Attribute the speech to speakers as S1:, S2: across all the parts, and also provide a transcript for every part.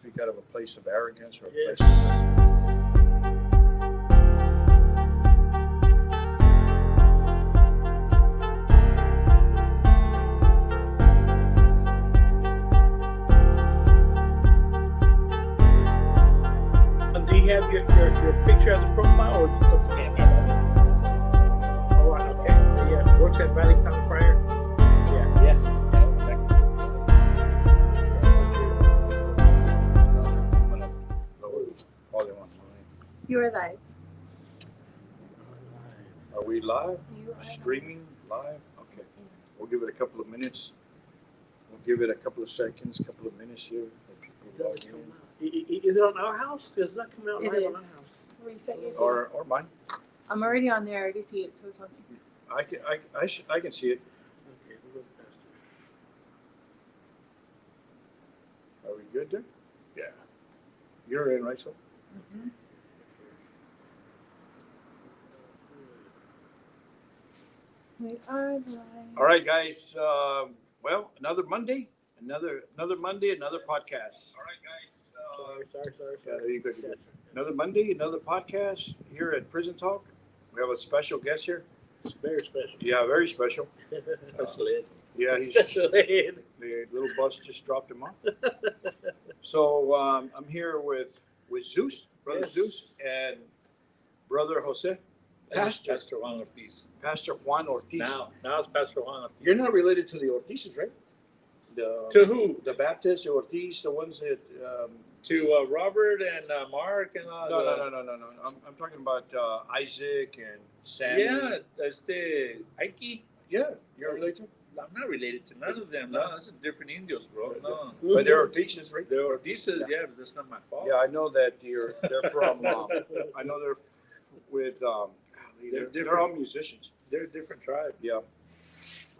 S1: speak out of a place of arrogance or a
S2: Yes.
S1: place of...
S2: Do you have your picture as a profile or just something you have? Oh, right, okay. Yeah, works at Valley Town Crier. Yeah.
S1: I'm gonna lower the volume on mine.
S3: You are live.
S1: Are we live?
S3: You are
S1: Streaming live? Okay. We'll give it a couple of minutes. We'll give it a couple of seconds, couple of minutes here. For people log in.
S2: Is it on Our House? Because it's not coming out
S3: It
S2: live on Our
S3: is.
S2: House.
S3: Reset your
S1: Or mine.
S3: I'm already on there. I already see it, so it's on there.
S1: I can see it.
S2: Okay, we'll go faster.
S1: Are we good there? Yeah. You're in, right, so?
S3: Mm-hmm. We are live.
S1: All right, guys. Well, another Monday, another Monday, another podcast. All right, guys.
S2: Sorry.
S1: Yeah, there you go. Another Monday, another podcast here at Prison Talk. We have a special guest here.
S2: It's very special.
S1: Yeah, very special.
S2: Special ed.
S1: Yeah, he's
S2: Special ed.
S1: the little bus just dropped him off. So I'm here with Zeus, brother
S2: Yes.
S1: Zeus, and brother Jose, Pastor
S2: Juan Ortiz.
S1: Pastor Juan Ortiz.
S2: Now it's Pastor Juan Ortiz.
S1: You're not related to the Ortizes, right?
S2: To who?
S1: The Baptists, the Ortiz, the ones that.
S2: To Robert and Mark and
S1: No. I'm talking about Isaac and Sam.
S2: Yeah, Ike.
S1: Yeah, you're related.
S2: I'm not related to none of them. No, that's a different Indios, bro. No.
S1: But they're Ortizes, right?
S2: They're Ortizes, yeah, but that's not my fault.
S1: Yeah, I know that they're from. I know they're with. They're all musicians.
S2: They're a different tribe.
S1: Yeah.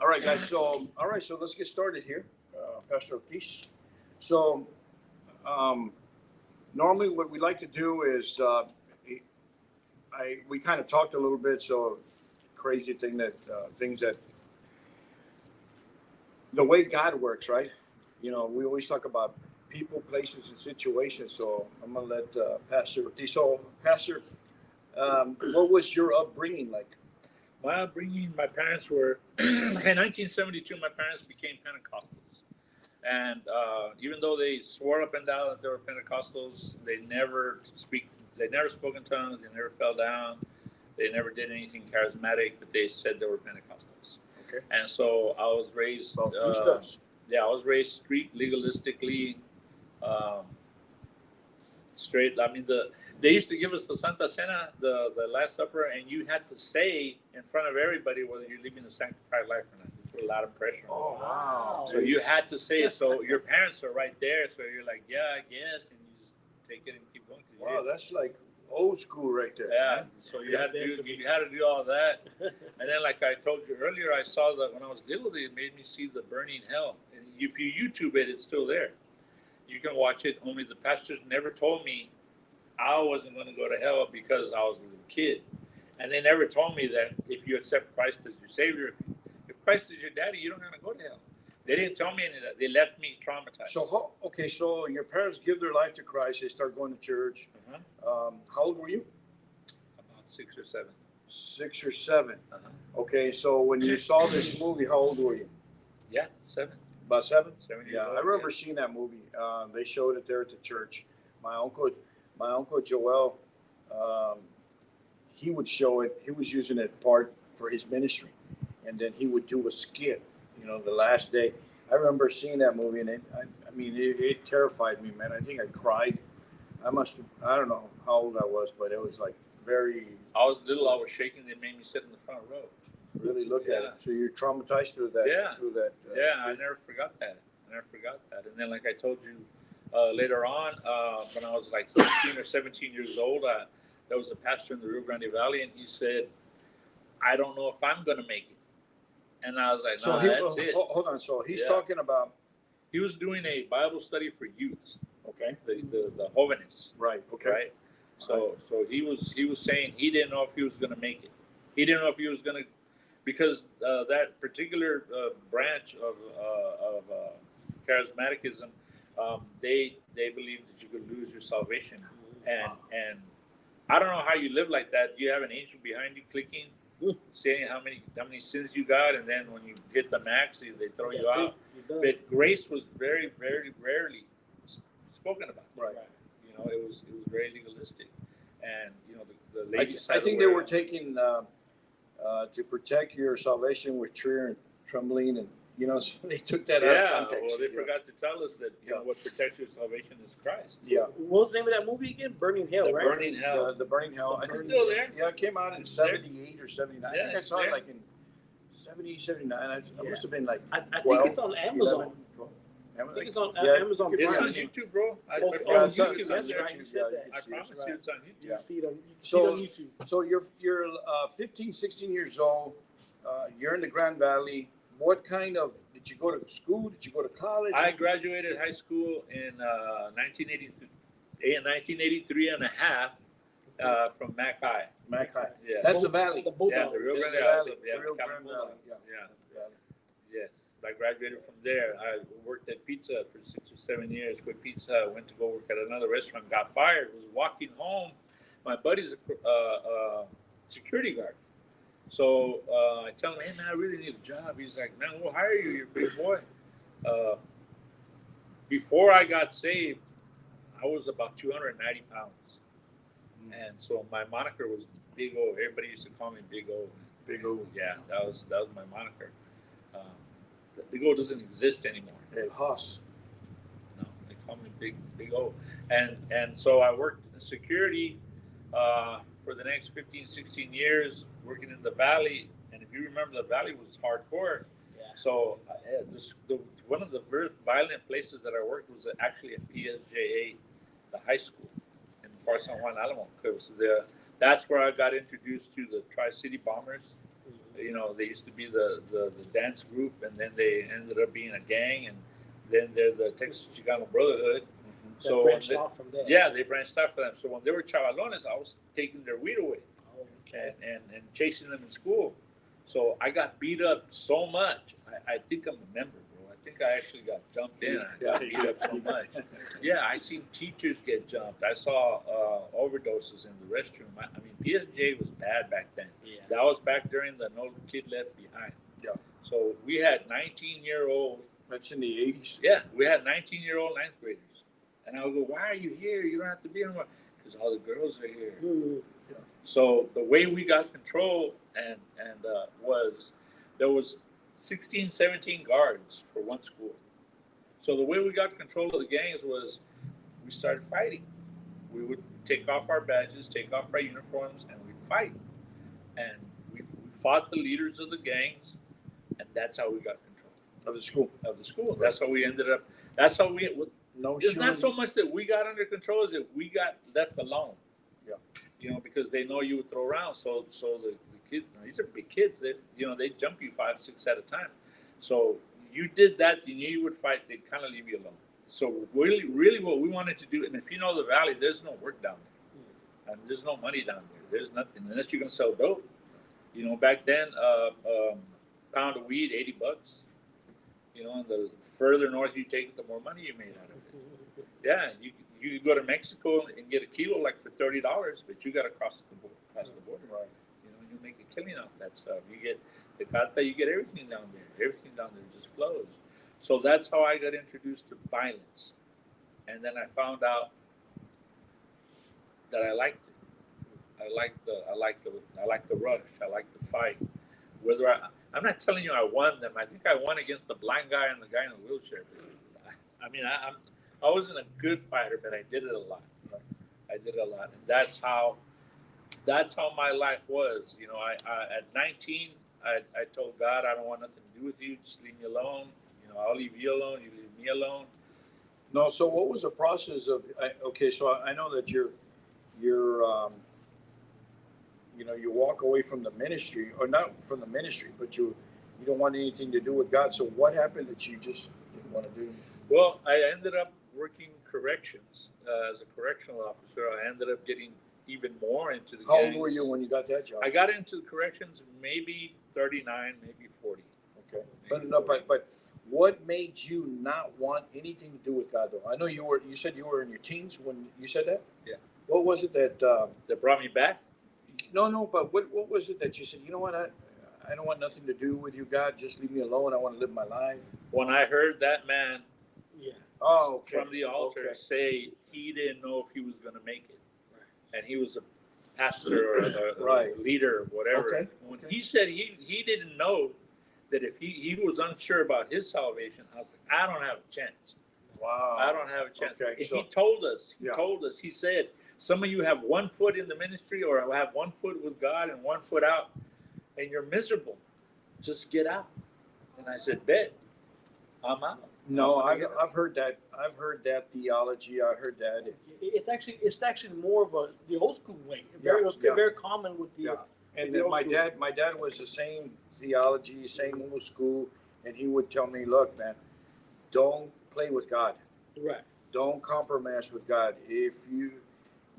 S1: All right, guys. So let's get started here, Pastor Ortiz. So, normally what we like to do is, we kind of talked a little bit. So, crazy thing that things that the way God works, right? You know, we always talk about people, places, and situations. So I'm gonna let Pastor Ortiz. So, Pastor, what was your upbringing like?
S2: My upbringing, my parents were, in 1972, my parents became Pentecostals. And even though they swore up and down that they were Pentecostals, they never spoke in tongues, they never fell down, they never did anything charismatic, but they said they were Pentecostals.
S1: Okay.
S2: And so I was raised, I was raised street legalistically, straight. I mean, they used to give us the Santa Cena, the Last Supper, and you had to say in front of everybody whether you're living a sanctified life or not. They put a lot of pressure on you.
S1: Oh, wow.
S2: So you had to say it. So your parents are right there. So you're like, yeah, I guess, and you just take it and keep going.
S1: Wow, that's like old school right there.
S2: Yeah.
S1: Man.
S2: So you had to do all that, and then like I told you earlier, I saw that when I was little, they made me see the burning hell. And if you YouTube it, it's still there. You can watch it. Only the pastors never told me I wasn't going to go to hell because I was a little kid. And they never told me that if you accept Christ as your Savior, if Christ is your daddy, you don't have to go to hell. They didn't tell me any of that. They left me traumatized.
S1: So, so your parents give their life to Christ. They start going to church.
S2: Uh-huh.
S1: How old were you?
S2: About 6 or 7.
S1: 6 or 7.
S2: Uh-huh.
S1: Okay, so when you saw this movie, how old were you?
S2: Yeah, 7.
S1: About 7?
S2: 7 years
S1: Yeah,
S2: old,
S1: I remember seeing that movie. They showed it there at the church. My uncle Joel, he would show it. He was using it part for his ministry, and then he would do a skit. You know, the last day. I remember seeing that movie, and it terrified me, man. I think I cried. I don't know how old I was, but it was like very.
S2: I was little. I was shaking. They made me sit in the front row.
S1: Really look at it. So you're traumatized through that.
S2: Yeah.
S1: Through that.
S2: I never forgot that. And then, like I told you later on, when I was like 16 or 17 years old, there was a pastor in the Rio Grande Valley, and he said, "I don't know if I'm going to make it." And I was like, "No, that's it."
S1: Hold on. So he's talking about.
S2: He was doing a Bible study for youth.
S1: Okay.
S2: The jóvenes.
S1: Right. Okay.
S2: Right. So he was saying he didn't know if he was going to make it. He didn't know if he was going to, because that particular branch of charismaticism they believe that you could lose your salvation, and I don't know how you live like that. You have an angel behind you clicking, saying how many sins you got, and then when you hit the max, they throw you out. But grace was very, very rarely spoken about.
S1: Right.
S2: You know, it was very legalistic, and you know the ladies.
S1: I think they were taking to protect your salvation with fear and trembling, and you know, so they took that out of context.
S2: Well, they forgot to tell us that you know what protects your salvation is Christ.
S1: Yeah.
S4: What was the name of that movie again? Burning Hell, right?
S2: Burning Hell.
S1: The Burning Hell.
S2: It's still there.
S1: Yeah, it came out in 78 or 79.
S2: Yeah,
S1: I think I saw it like in 70, 79. I must have been like
S4: I
S1: 12,
S4: think it's on Amazon.
S1: 11, 12.
S4: I think it's on
S1: Yeah,
S4: Amazon
S2: It's
S4: Prime.
S2: on YouTube, bro.
S4: on
S2: promise you
S4: YouTube,
S2: it's on
S4: that's
S2: there.
S4: right. You said that.
S2: I promise you it's on YouTube.
S4: You see it on,
S1: So-
S4: on YouTube.
S1: So you're 15, 16 years old. You're in the Grand Valley. What kind of, did you go to school? Did you go to college?
S2: I graduated high school in 1983 and a half from Mac High.
S1: Mac High.
S2: Yeah.
S1: That's the Valley.
S4: The Bulldog.
S2: Yeah, the Rio
S1: That's
S2: Grande
S1: the
S2: Valley.
S1: Valley.
S2: Yeah,
S1: The Rio
S2: California
S1: Grande Valley.
S2: Bulldog.
S1: Yeah.
S2: Yes. I graduated from there. I worked at Pizza for 6 or 7 years. Quit Pizza. Went to go work at another restaurant. Got fired. Was walking home. My buddy's a security guard. So I tell him, hey man, I really need a job. He's like, man, we'll hire you. You're a big boy. Before I got saved, I was about 290 pounds. And so my moniker was Big O. Everybody used to call me Big O.
S1: Big O.
S2: Yeah, that was my moniker. Big O doesn't exist anymore.
S1: El Haas.
S2: No, they call me Big O. And so I worked in security for the next 15, 16 years, working in the Valley. And if you remember, the Valley was hardcore.
S4: Yeah.
S2: So one of the very violent places that I worked was actually at PSJA, the high school in Far San Juan Alamo. That's where I got introduced to the Tri-City Bombers. You know, they used to be the dance group, and then they ended up being a gang, and then they're the Texas Chicano Brotherhood.
S4: That
S2: So
S4: branched off from there.
S2: yeah, they branched off for them. So when they were chavalones, I was taking their weed away
S4: Oh, okay.
S2: and chasing them in school. So I got beat up so much. I think I'm a member, bro. I think I actually got jumped in. I got beat up so much. Yeah, I seen teachers get jumped. I saw overdoses in the restroom. I mean, PSJ was bad back then.
S4: Yeah.
S2: That was back during the No Kid Left Behind.
S1: Yeah.
S2: So we had 19-year-old.
S1: That's in the 80s.
S2: Yeah, we had 19-year-old ninth graders. And I would go, why are you here? You don't have to be anymore. Because all the girls are here.
S4: Mm.
S2: So the way we got control was there was 16, 17 guards for one school. So the way we got control of the gangs was we started fighting. We would take off our badges, take off our uniforms, and we'd fight. And we fought the leaders of the gangs, and that's how we got control
S1: Of the school.
S2: of the school. That's how we ended up. That's how we.
S1: No
S2: It's not
S1: shooting.
S2: so much that we got under control as that we got left alone.
S1: Yeah.
S2: You know, because they know you would throw around. So the kids, these are big kids. They jump you 5, 6 at a time. So you did that. You knew you would fight. They'd kind of leave you alone. So really, what we wanted to do, and if you know the Valley, there's no work down there, and there's no money down there. There's nothing unless you're gonna sell dope. You know, back then, pound of weed, $80. You know, and the further north you take it, the more money you made out of it. Yeah, you go to Mexico and get a kilo like for $30, but you got to cross the border.
S1: Right.
S2: You know, you make a killing off that stuff. You get tecate, you get everything down there. Everything down there just flows. So that's how I got introduced to violence, and then I found out that I liked it. I like the rush. I like the fight. Whether I'm not telling you I won them. I think I won against the blind guy and the guy in the wheelchair. I mean, I wasn't a good fighter, but I did it a lot. I did it a lot, and that's how my life was. You know, I at 19, I told God, I don't want nothing to do with you. Just leave me alone. You know, I'll leave you alone. You leave me alone.
S1: No, so what was the process of? Okay, so I know that you're you know, you walk away from the ministry, or not from the ministry, but you don't want anything to do with God. So what happened that you just didn't want to do?
S2: Well, I ended up working corrections as a correctional officer. I ended up getting even more into the
S1: How
S2: gangs.
S1: old were you when you got that job?
S2: I got into corrections maybe 39, maybe 40.
S1: Okay, but what made you not want anything to do with God, though? I know you said you were in your teens when you said that?
S2: Yeah.
S1: What was it that,
S2: That brought me back.
S1: no, but what was it that you said, you know what, I don't want nothing to do with you, God, just leave me alone, I want to live my life?
S2: When I heard that man
S4: Yeah.
S1: Oh, okay.
S2: from the altar
S1: Okay.
S2: say he didn't know if he was going to make it, and he was a pastor or a
S1: Right.
S2: leader or whatever.
S1: Okay.
S2: When
S1: Okay.
S2: he said he didn't know that if he was unsure about his salvation, I was like, I don't have a chance.
S1: Wow.
S2: I don't have a chance.
S1: Okay,
S2: If
S1: so-
S2: he told us,
S1: Yeah.
S2: he said, some of you have 1 foot in the ministry or have 1 foot with God and 1 foot out, and you're miserable. Just get out. And I said, bet, I'm out.
S1: No,
S2: I'm gonna
S1: I've heard that. I've heard that theology. I heard that.
S4: It's actually more of the old school way. Very
S1: Yeah.
S4: very common with the.
S1: Yeah. And
S4: the
S1: then
S4: old
S1: my
S4: school.
S1: dad was the same theology, same old school, and he would tell me, look, man, don't play with God.
S4: Right.
S1: Don't compromise with God. If you,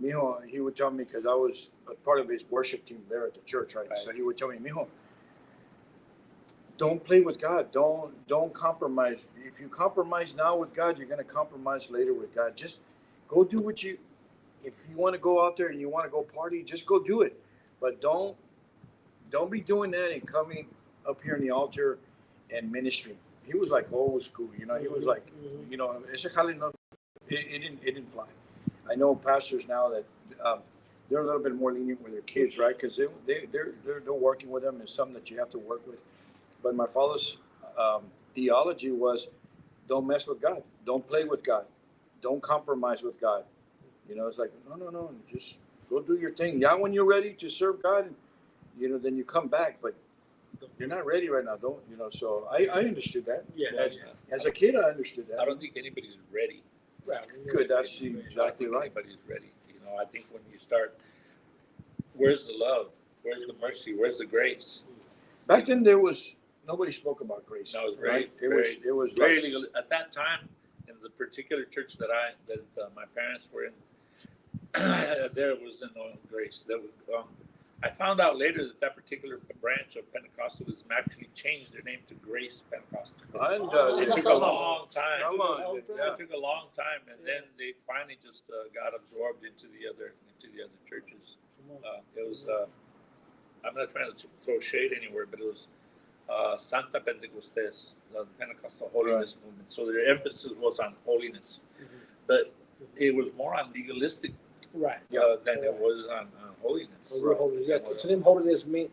S1: mijo, he would tell me, because I was a part of his worship team there at the church, right? So he would tell me, mijo, don't play with God. Don't compromise. If you compromise now with God, you're going to compromise later with God. Just go do what you. If you want to go out there and you want to go party, just go do it. But don't be doing that and coming up here in the altar and ministry. He was like old school, you know. He was like, you know, it didn't fly. I know pastors now that they're a little bit more lenient with their kids, right? Because they're working with them. It's something that you have to work with. But my father's theology was, don't mess with God. Don't play with God. Don't compromise with God. You know, it's like, no, just go do your thing. Yeah, when you're ready to serve God, you know, then you come back. But you're not ready right now, don't you know? So I understood that.
S4: Yeah.
S1: As a kid, I understood that.
S2: I don't think anybody's ready.
S4: Right.
S1: Good, that's
S2: I don't
S1: exactly
S2: think
S1: right.
S2: anybody's ready. You know, I think when you start, where's the love? Where's the mercy? Where's the grace?
S1: Back then, nobody spoke about grace.
S2: No, it was
S1: right?
S2: very,
S1: It was
S2: very
S1: like,
S2: legal at that time. In the particular church that my parents were in, there was no grace. There was. I found out later that particular branch of Pentecostalism actually changed their name to Grace Pentecostal.
S1: and
S2: It took a long time.
S1: Come on, yeah.
S2: It took a long time, and then they finally just got absorbed into the other churches. It was. I'm not trying to throw shade anywhere, but it was Santa Pentecostés, the Pentecostal holiness movement. So their emphasis was on holiness, but it was more on legalistic
S4: Right.
S2: than it was on holiness.
S4: Real holiness. Yeah. To them, holiness meant,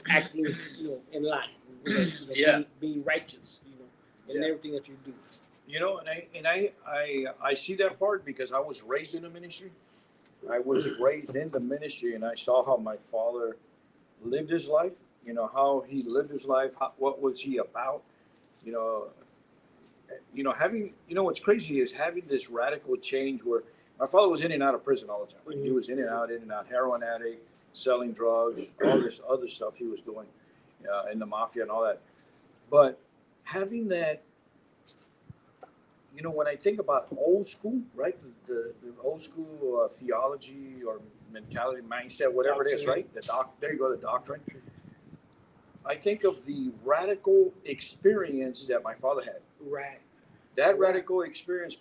S4: acting, in line. Being righteous, in everything that you do.
S1: You know, and I see that part because I was raised in the ministry. I was raised in the ministry, and I saw how my father lived his life. You know how he lived his life. What was he about? Having what's crazy is having this radical change where my father was in and out of prison all the time. Right? He was in and out, heroin addict, selling drugs, all this other stuff he was doing, in the mafia and all that. But having that, when I think about old school, right, the old school theology or mentality, mindset, whatever it is, right? There you go, the doctrine. I think of the radical experience that my father had.
S4: Right.
S1: That radical experience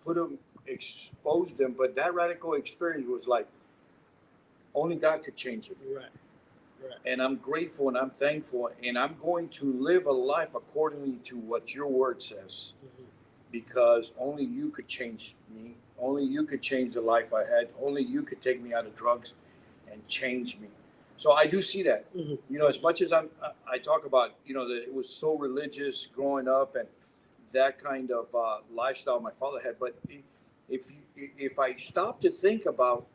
S1: exposed him, but that radical experience was like only God could change him.
S4: Right.
S1: And I'm grateful and I'm thankful, and I'm going to live a life accordingly to what your word says, because only you could change me. Only you could change the life I had. Only you could take me out of drugs and change me. So I do see that. As much as I talk about, that it was so religious growing up and that kind of lifestyle my father had. But if I stop to think about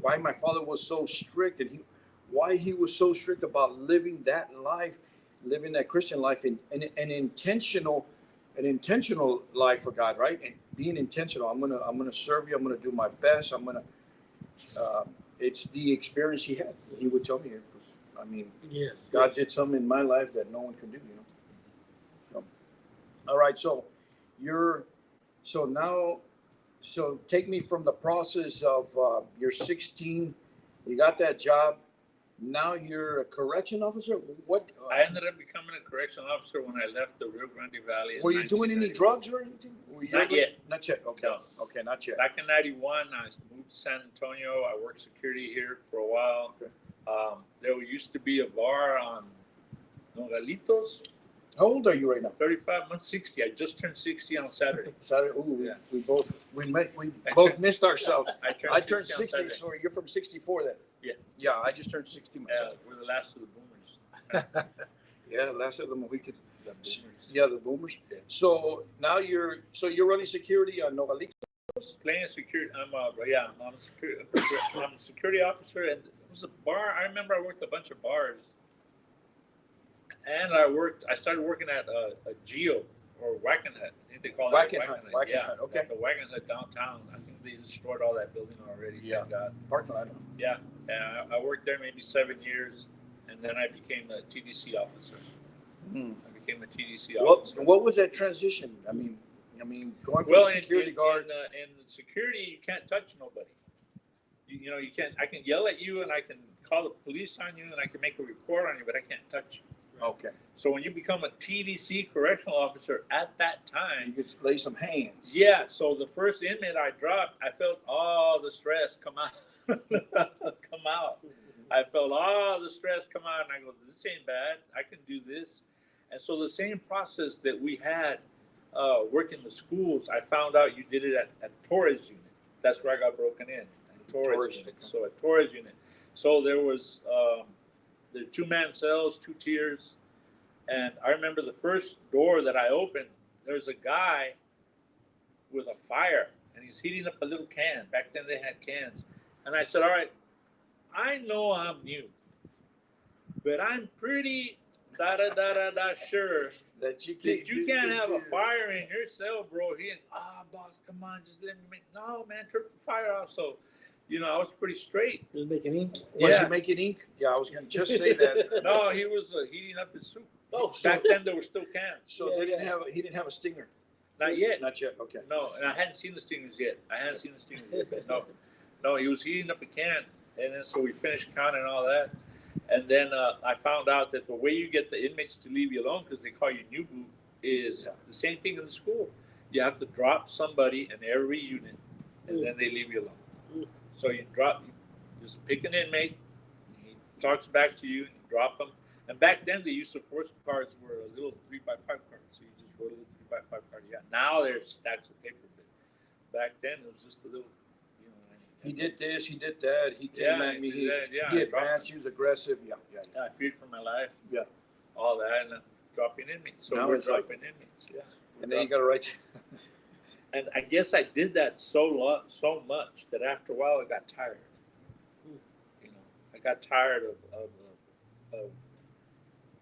S1: why my father was so strict and why he was so strict about living that life, living that Christian life, and an intentional life for God, right? And being intentional. I'm gonna serve you. I'm gonna do my best. It's the experience he had. He would tell me it was.
S4: Yes.
S1: God did something in my life that no one could do. All right. So take me from the process of you're 16, you got that job, Now you're a correction officer? What?
S2: I ended up becoming a correction officer when I left the Rio Grande Valley.
S1: Were you doing any drugs or anything?
S2: Not yet.
S1: Not yet, okay.
S2: No.
S1: Okay, not yet.
S2: Back in 91, I moved to San Antonio. I worked security here for a while.
S1: Okay.
S2: There used to be a bar on Nogalitos.
S1: How old are you right now?
S2: 35, I'm 60. I just turned 60 on Saturday.
S1: Saturday, ooh,
S2: Yeah.
S1: we both missed ourselves.
S2: I
S1: turned
S2: on
S1: 60,
S2: Saturday.
S1: so you're from 64 then?
S2: Yeah.
S1: Yeah, I just turned 60
S2: Yeah,
S1: myself.
S2: we're the last of the boomers.
S1: Yeah, last of the Mohicans.
S2: The boomers.
S1: Yeah, the boomers.
S2: Yeah.
S1: So now you're running security on Nogalitos?
S2: Playing security. I'm a security officer, and it was a bar. I remember I worked a bunch of bars. And I started working at a Geo or Wagon Hut. I think they call it
S1: Wagon Hut. Okay.
S2: At the Wagon Hut downtown. I think they destroyed all that building already.
S1: Yeah.
S2: Thank God.
S1: Parking lot.
S2: Yeah. And I worked there maybe 7 years, and then I became a TDC officer.
S1: Hmm.
S2: I became a TDC officer.
S1: What was that transition? I mean, going from security guard.
S2: In security, you can't touch nobody. You know, you can't. I can yell at you, and I can call the police on you, and I can make a report on you, but I can't touch you.
S1: Okay.
S2: So when you become a TDC correctional officer at that
S1: You
S2: time,
S1: could lay some hands.
S2: yeah. So the first inmate I dropped, I felt all the stress come out, come out. I felt all the stress come out, and I go, "This ain't bad. I can do this." And so the same process that we had working the schools, I found out you did it at Torres unit. That's where I got broken in. At Torres unit.
S1: Okay.
S2: So at Torres unit. So there was. The 2-man cells, 2 tiers. And I remember the first door that I opened, there's a guy with a fire and he's heating up a little can. Back then they had cans. And I said, all right, I know I'm new, but I'm pretty sure
S1: That you
S2: can't have a fire in your cell, bro. He, boss, come on, just let me make, no, man, turn the fire off. So, you know, I was pretty straight.
S4: He was making ink.
S1: Was he making ink? Yeah, I was going to just say that.
S2: No, he was heating up his soup.
S4: Oh,
S2: Back then there were still cans.
S1: So he didn't have a stinger?
S2: Not yet.
S1: Not yet, okay.
S2: No, and I hadn't seen the stingers yet. But no, he was heating up a can. And then so we finished counting and all that. And then I found out that the way you get the inmates to leave you alone, because they call you new boot, is the same thing in the school. You have to drop somebody in every unit, and then they leave you alone. So you just pick an inmate, he talks back to you, and you drop them. And back then, the use of force cards were a little 3x5 cards. So you just wrote a little 3x5 card. Yeah, now there's stacks of paper. But back then, it was just a little, you know.
S1: He did this, he did that, he came at me, he advanced, he was aggressive. Yeah.
S2: I feared for my life.
S1: Yeah.
S2: All that, and dropping inmates. So
S1: now
S2: we're
S1: it's
S2: dropping inmates. Yeah.
S1: And then you got to write.
S2: And I guess I did that so much that after a while I got tired. You know, I got tired of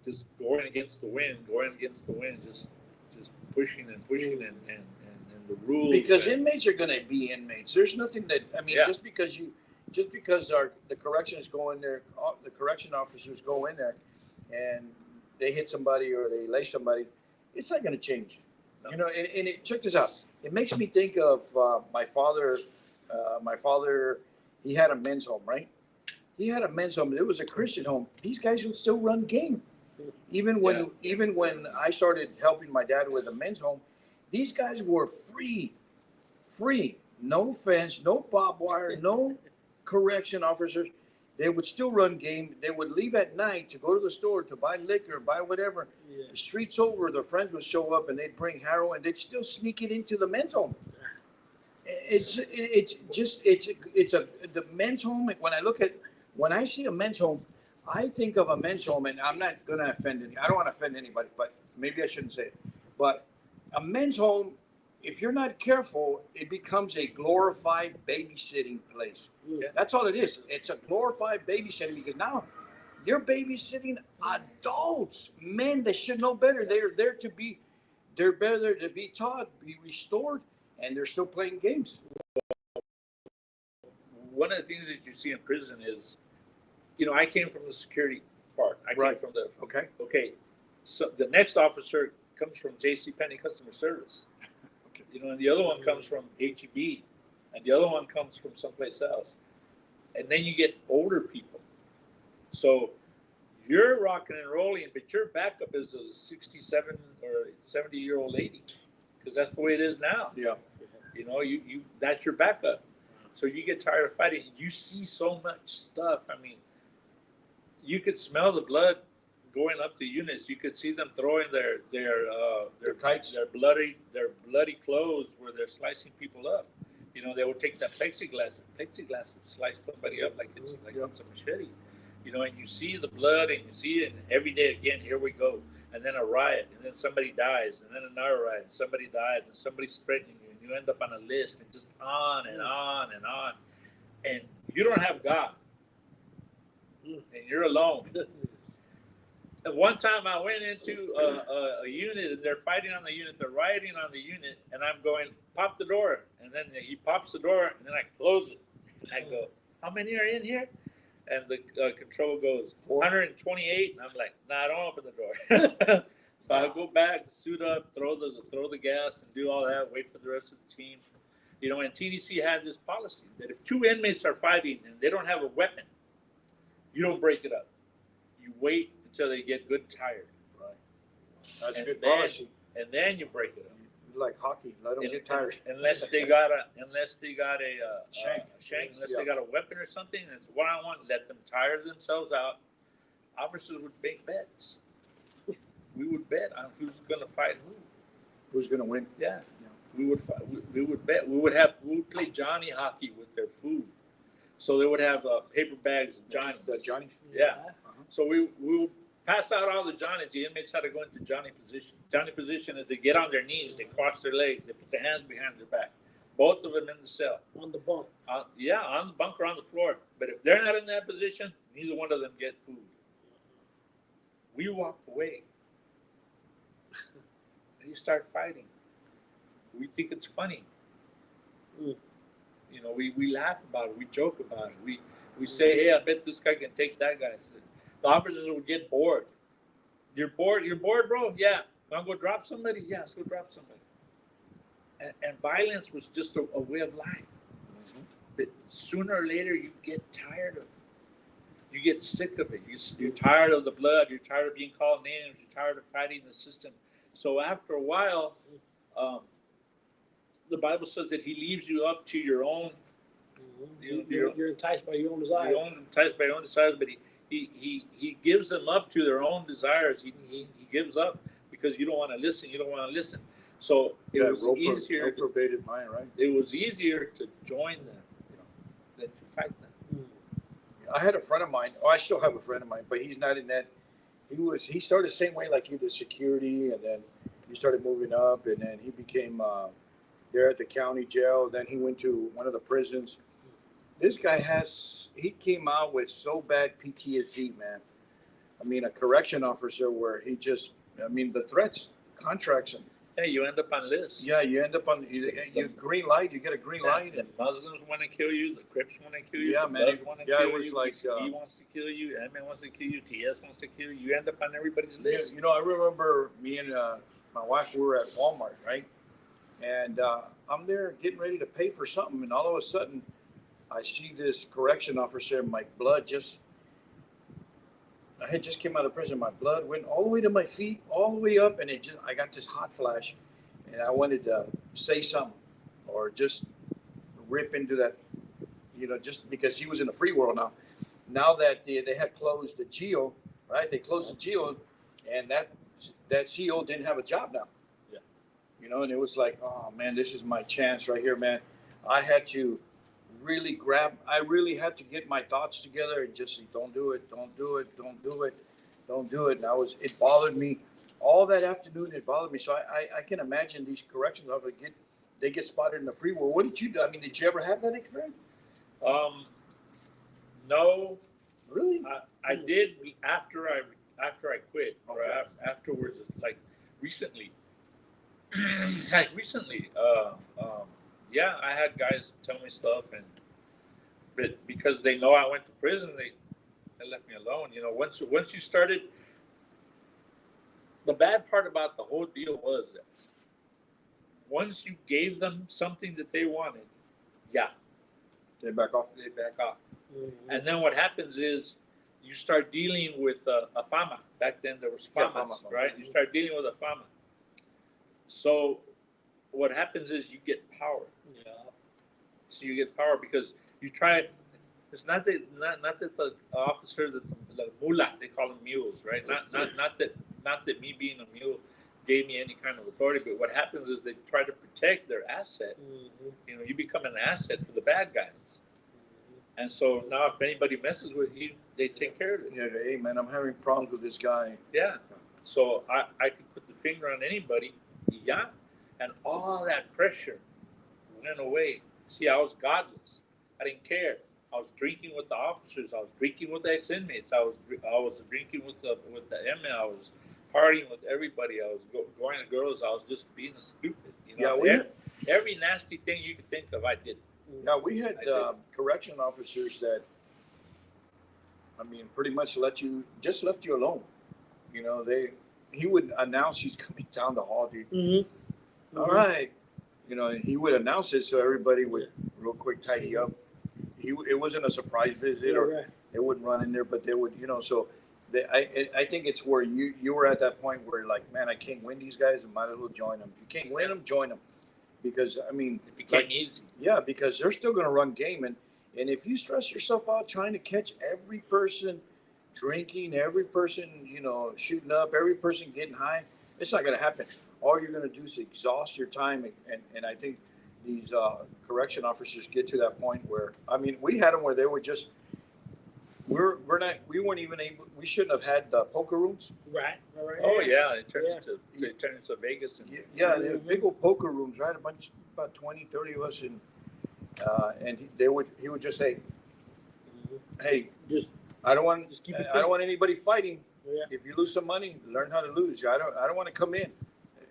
S2: just going against the wind, just pushing and the rules.
S1: Because inmates are going to be inmates. There's nothing that, just because the corrections go in there, the correction officers go in there and they hit somebody or they lay somebody, it's not going to change. No. You know, and check this out. It makes me think of my father. My father, he had a men's home, right? He had a men's home. It was a Christian home. These guys would still run game. Even when I started helping my dad with a men's home, these guys were free. No fence, no barbed wire, no correction officers. They would still run game. They would leave at night to go to the store to buy liquor, buy whatever. Yeah. The streets over, their friends would show up and they'd bring heroin. They'd still sneak it into the men's home. The men's home. When I see a men's home, I think of a men's home, and I'm not going to offend I don't want to offend anybody, but maybe I shouldn't say it. But a men's home, if you're not careful, it becomes a glorified babysitting place. Yeah. That's all it is. It's a glorified babysitting because now you're babysitting adults, men that should know better. They're there to be taught, be restored, and they're still playing games.
S2: One of the things that you see in prison is, you know, I came from the security part. I came from the okay. So the next officer comes from JCPenney customer service. You know, and the other one comes from HEB, and the other one comes from someplace else. And then you get older people. So you're rocking and rolling, but your backup is a 67 or 70-year-old lady, because that's the way it is now.
S1: Yeah.
S2: You know, you that's your backup. So you get tired of fighting. You see so much stuff. I mean, you could smell the blood going up the units. You could see them throwing their
S1: kites,
S2: their bloody clothes where they're slicing people up. You know, they would take that plexiglass would slice somebody up like it's a machete. You know, and you see the blood and you see it, and every day again, here we go. And then a riot, and then somebody dies, and then another riot, and somebody dies, and somebody's threatening you, and you end up on a list, and just on and on and on. And you don't have God, and you're alone. And one time I went into a unit, and they're fighting on the unit, they're rioting on the unit, and I'm going, pop the door. And then he pops the door, and then I close it. I go, how many are in here? And the control goes 128, and I'm like, nah, don't open the door. So I go back, suit up, throw the gas, and do all that. Wait for the rest of the team. You know, and TDC had this policy that if two inmates are fighting and they don't have a weapon, you don't break it up. You wait until they get good tired.
S1: Right. That's
S2: and
S1: good
S2: then,
S1: policy.
S2: And then you break it up.
S1: Like hockey, let them get tired.
S2: Unless they got a
S1: Shank.
S2: unless they got a weapon or something, and it's one-on-one, let them tire themselves out. Officers would make bets. We would bet on who's going to fight who.
S1: Who's going to win?
S2: Yeah. We would fight, we would bet. We would play Johnny hockey with their food. So they would have paper bags of Johnny.
S1: Johnny?
S2: Yeah. So we would pass out all the Johnnies. The inmates had to go into Johnny position. Johnny position is they get on their knees, they cross their legs, they put their hands behind their back. Both of them in the cell.
S4: On the bunk.
S2: On the bunk or on the floor. But if they're not in that position, neither one of them get food. We walked away. They start fighting. We think it's funny. You know, we laugh about it. We joke about it. We say, hey, I bet this guy can take that guy. The officers would get bored. You're bored, bro? Yeah. Want to go drop somebody? Yeah, let's go drop somebody. And violence was just a way of life. Mm-hmm. But sooner or later, you get tired of it. You get sick of it. You're tired of the blood. You're tired of being called names. You're tired of fighting the system. So after a while, the Bible says that he leaves you up to your own.
S4: You're enticed by your own desires.
S2: You're enticed by your own desires, but he gives them up to their own desires. He gives up because you don't want to listen. You don't want to listen. So it was easier.
S1: Reprobated mind, right?
S2: It was easier to join them, than to fight them.
S1: I had a friend of mine. Oh, I still have a friend of mine, but he's not in that. He started the same way like you did, security, and then he started moving up, and then he became there at the county jail. Then he went to one of the prisons. This guy he came out with so bad PTSD, man. I mean, a correction officer where the threats, contracts him.
S2: Yeah, you end up on lists.
S1: Yeah, you end up on you green light. You get a green light.
S2: The Muslims want to kill you. The Crips want to kill you.
S1: Yeah,
S2: the
S1: man.
S2: Bloods want to kill
S1: it was
S2: you.
S1: like
S2: he wants to kill you. Edmund wants to kill you. TS wants to kill you. You end up on everybody's list.
S1: You know, I remember me and my wife. We were at Walmart, right? And I'm there getting ready to pay for something, and all of a sudden, I see this correction officer. My blood I had just came out of prison. My blood went all the way to my feet, all the way up, and I got this hot flash, and I wanted to say something or just rip into that, just because he was in the free world now. Now that they had closed the geo, right? They closed the geo, and that CO didn't have a job now. Yeah. And it was like, oh man, this is my chance right here, man. I had to I really had to get my thoughts together and just say, don't do it, don't do it, don't do it, don't do it. And it bothered me all that afternoon. It bothered me. So I can imagine these corrections officers they get spotted in the free world. What did you do? I mean, did you ever have that experience?
S2: No.
S1: Really?
S2: I did after I quit, or afterwards, like recently. Yeah, I had guys tell me stuff, but because they know I went to prison, they left me alone. Once you started, the bad part about the whole deal was that once you gave them something that they wanted, they back off.
S1: Mm-hmm.
S2: And then what happens is you start dealing with a fama. Back then there was
S1: Yeah,
S2: famas,
S1: fama.
S2: right? You start dealing with a fama. So what happens is you get power.
S4: Yeah.
S2: So you get power because you try. It's not that the officer, the mullah, they call them mules, right? Not that me being a mule gave me any kind of authority, but what happens is they try to protect their asset.
S4: Mm-hmm.
S2: You know, you become an asset for the bad guys. And so now if anybody messes with you, they take care of it.
S1: Yeah, hey man, I'm having problems with this guy.
S2: Yeah. So I could put the finger on anybody, yeah, and all that pressure went away. See, I was godless. I didn't care. I was drinking with the officers. I was drinking with the ex-inmates. I was drinking with the inmate. I was partying with everybody. I was going to girls. I was just being a stupid. You know, every nasty thing you could think of, I did.
S1: Yeah, we had correction officers that, I mean, pretty much left you alone. You know, he would announce he's coming down the hall, dude.
S4: Mm-hmm.
S1: All right. You know, and he would announce it so everybody would real quick tidy up. It wasn't a surprise visit, or they wouldn't run in there, but they would, you know. So I think it's where you were at that point where, like, man, I can't win these guys. I might as well join them. If you can't win them, join them, because I mean,
S2: it became easy.
S1: Yeah, because they're still going to run game, and if you stress yourself out trying to catch every person drinking, every person, you know, shooting up, every person getting high, it's not going to happen. All you're going to do is exhaust your time, and I think these correction officers get to that point where, I mean, we had them where they were just, we weren't even able, we shouldn't have had poker rooms.
S4: Right.
S2: Oh yeah, it turned into Vegas. And
S1: they had big old poker rooms, right? About 20, 30 of us, and he would just say, hey, I don't want anybody fighting.
S4: Yeah.
S1: If you lose some money, learn how to lose. I don't want to come in,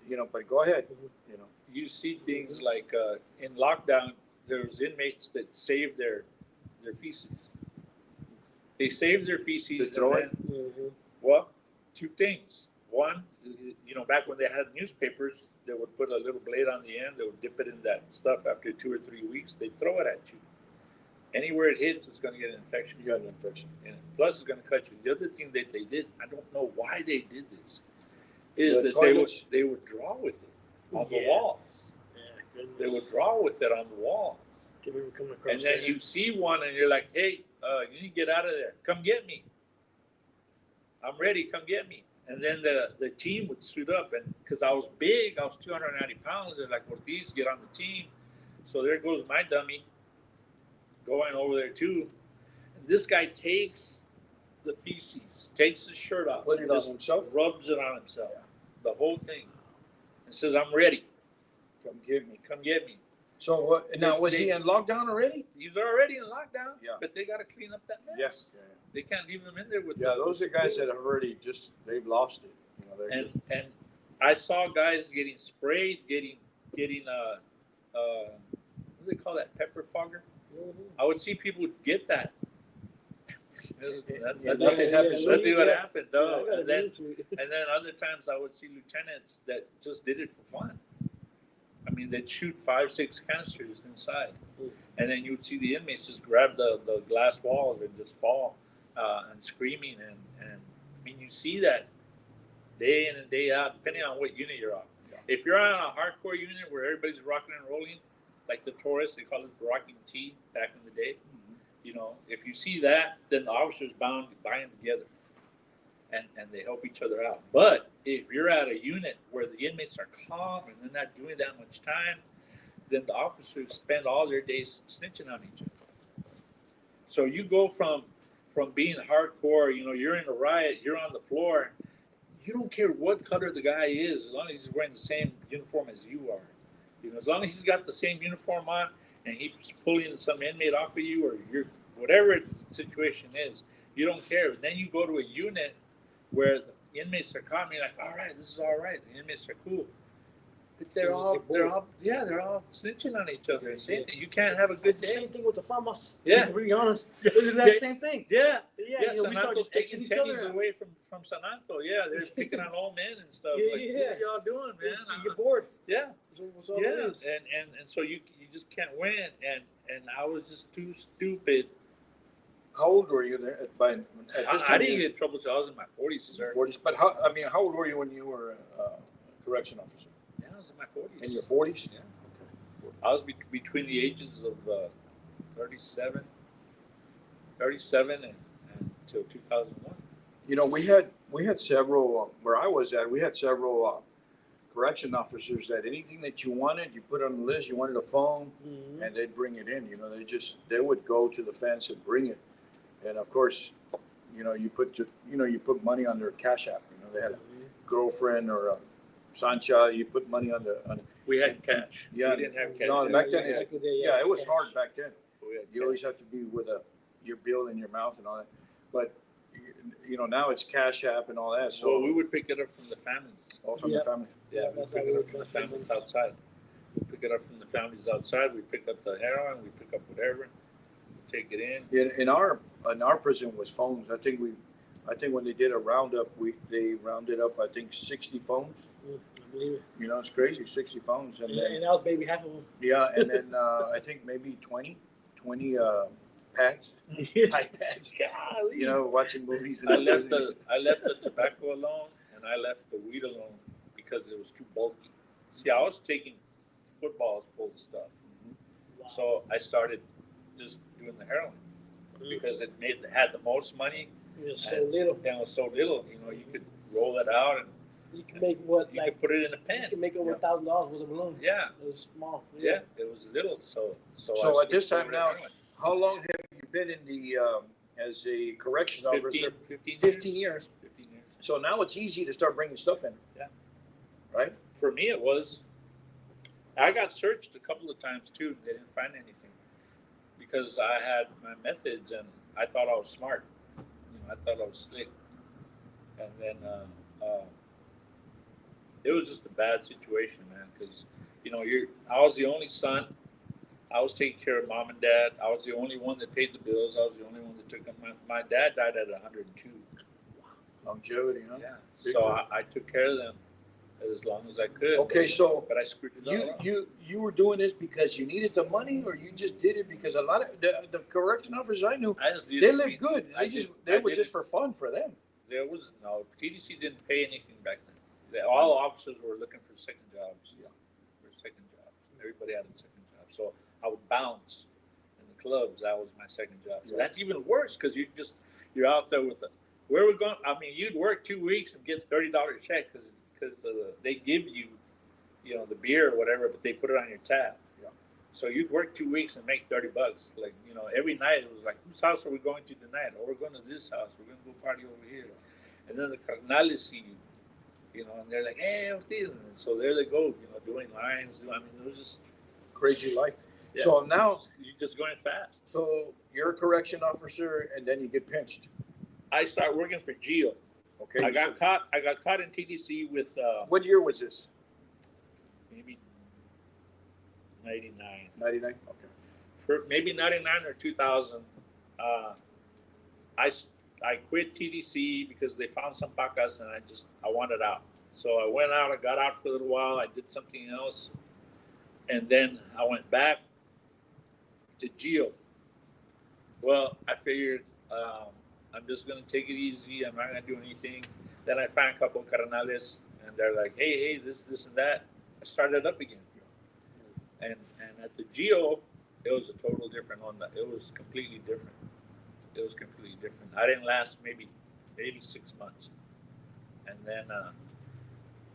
S1: you know, but go ahead, you know.
S2: You see things like in lockdown, there was inmates that saved their feces. They saved their feces.
S1: To throw it?
S2: Well, two things. One, you know, back when they had newspapers, they would put a little blade on the end. They would dip it in that stuff. After 2 or 3 weeks, they'd throw it at you. Anywhere it hits, it's going to get an infection.
S1: You got an infection.
S2: And plus, it's going to cut you. The other thing that they did, I don't know why they did this, is that they would draw with it on the walls.
S4: Yeah,
S2: they would draw with it on the walls. And then you see one and you're like, hey, you need to get out of there. Come get me. I'm ready. Come get me. And then the team would suit up. And because I was big, I was 290 pounds. They're like, Ortiz, get on the team. So there goes my dummy going over there too. And this guy takes the feces, takes his shirt off,
S1: Put it on himself?
S2: Rubs it on himself. The whole thing. And says, I'm ready.
S1: Come get me.
S2: Come get me.
S1: So what? Now, was he in lockdown already?
S2: He's already in lockdown.
S1: Yeah.
S2: But they got to clean up that mess.
S1: Yes. Yeah.
S2: They can't leave them in there with.
S1: Yeah, those are guys that have already they've lost it. You know,
S2: and I saw guys getting sprayed, getting what do they call that? Pepper fogger. I would see people get that.
S1: Nothing happens.
S2: Nothing would happen. No. And then other times I would see lieutenants that just did it for fun. I mean, they'd shoot 5-6 canisters inside, and then you would see the inmates just grab the glass walls and just fall and screaming. And I mean, you see that day in and day out, depending on what unit you're on. Yeah. If you're on a hardcore unit where everybody's rocking and rolling, like the Taurus, they call it the rocking T back in the day. You know, if you see that, then the officers bind together, and they help each other out. But if you're at a unit where the inmates are calm and they're not doing that much time, then the officers spend all their days snitching on each other. So you go from being hardcore, you know, you're in a riot, you're on the floor, you don't care what color the guy is, as long as he's wearing the same uniform as you are. You know, as long as he's got the same uniform on and he's pulling some inmate off of you, or you're whatever the situation is, you don't care. And then you go to a unit where the inmates are calm, you're like, all right, this is all right. The inmates are cool. But they're all snitching on each other. Same thing. You can't have a good day.
S4: Same thing with the famas.
S2: Yeah.
S4: To be honest, it's the exact same thing.
S2: Yeah.
S4: Yeah.
S2: San Anto's taking tennies away from San Anto. Yeah, they're picking on old men and stuff.
S4: Yeah,
S2: like,
S4: yeah.
S2: what are y'all doing, man?
S4: You get bored.
S2: Yeah.
S4: That's all
S2: yeah.
S4: it is.
S2: And so you just can't win. And I was just too stupid
S1: How old were you there at this time?
S2: I didn't get in trouble till I was in my 40s, sir.
S1: 40s. But how old were you when you were a correction officer?
S2: Yeah, I was in my 40s.
S1: In your 40s?
S2: Yeah. I was between the ages of 37 and until 2001.
S1: You know, we had several where I was at. We had several correction officers that anything that you wanted, you put on the list. You wanted a phone, and they'd bring it in. You know, they would go to the fence and bring it. And of course, you know, you put money on their Cash App. You know, they had a girlfriend or a Sancha. You put money on the.
S2: We had cash.
S1: Yeah,
S2: we didn't have cash.
S1: No, back then,
S4: Yeah,
S1: it was
S4: cash.
S1: hard back then. You
S2: cash.
S1: always have to be with your bill in your mouth and all that. But you know, now it's Cash App and all that. So
S2: Well, we would pick it up from the families.
S1: all from
S4: Yeah.
S1: the family.
S2: Yeah, we
S4: That's
S2: pick
S4: how
S2: it
S4: we
S2: up from the families outside. We pick it up from the families outside. We pick up the heroin. We pick up whatever. Take it in.
S1: In our prison was phones. I think when they did a roundup, they rounded up 60 phones.
S4: I believe it.
S1: You know, it's crazy, 60 phones, and
S4: And
S1: then
S4: that was maybe half of them.
S1: yeah, and then I think maybe 20 pads, iPads.
S2: Golly.
S1: You know, watching movies.
S2: I left the tobacco alone and I left the weed alone because it was too bulky. See, I was taking footballs full of stuff,
S4: Wow.
S2: so I started just doing the heroin because it had the most money
S4: It was so little.
S2: and it was so little. You know, you could roll it out and
S4: You can make what
S2: you
S4: like
S2: could put it in a
S4: you
S2: pen.
S4: can make over $1,000 with a balloon.
S2: Yeah,
S4: It was small.
S2: yeah, it was little. So
S1: So
S2: I
S1: at this
S2: switched
S1: time
S2: over to
S1: now,
S2: heroin.
S1: how long have you been in the as a corrections officer?
S2: 15
S4: 15 years.
S2: 15 years.
S1: So now it's easy to start bringing stuff in.
S2: Yeah.
S1: Right.
S2: For me, it was. I got searched a couple of times too. They didn't find anything because I had my methods and I thought I was smart. You know, I thought I was slick. And then it was just a bad situation, man. Because you know, I was the only son. I was taking care of mom and dad. I was the only one that paid the bills. I was the only one that took them. My dad died at 102.
S1: Longevity, huh?
S2: Yeah.
S1: Big
S2: So
S1: time.
S2: I took care of them as long as I could.
S1: Okay, so
S2: But I screwed it all up.
S1: you were doing this because you needed the money, or you just did it because a lot of the correction officers I knew,
S2: I just did
S1: they
S2: it.
S1: lived good. They were just for fun for them.
S2: There was no TDC didn't pay anything back then. All officers were looking for second jobs.
S1: Yeah.
S2: For second jobs. Everybody had a second job. So I would bounce in the clubs. That was my second job. So
S1: Yeah.
S2: that's even worse because you're out there with where we're going. I mean, you'd work 2 weeks and get $30 check because they give you, you know, the beer or whatever, but they put it on your tab.
S1: Yeah.
S2: So you'd work 2 weeks and make $30. Like, you know, every night it was like, whose house are we going to tonight? Oh, we're going to this house. We're going to go party over here. And then the carnales see you know, and they're like, hey, Ortiz. And so there they go, you know, doing lines. I mean, it was just
S1: Crazy life.
S2: yeah.
S1: So now,
S2: You're just going fast.
S1: so you're a correction officer, and then you get pinched.
S2: I started working for Geo.
S1: Okay.
S2: I got caught in TDC with
S1: What year was this?
S2: maybe 99.
S1: 99. Okay.
S2: For maybe 99 or 2000. I quit TDC because they found some pacas and I wanted out. So I went out, I got out for a little while, I did something else. And then I went back to Geo. Well, I figured I'm just going to take it easy. I'm not going to do anything. Then I found a couple of carnales and they're like, hey, this and that. I started up again. And at the Geo, it was a total different one. It was completely different. It was completely different. I didn't last maybe 6 months. And then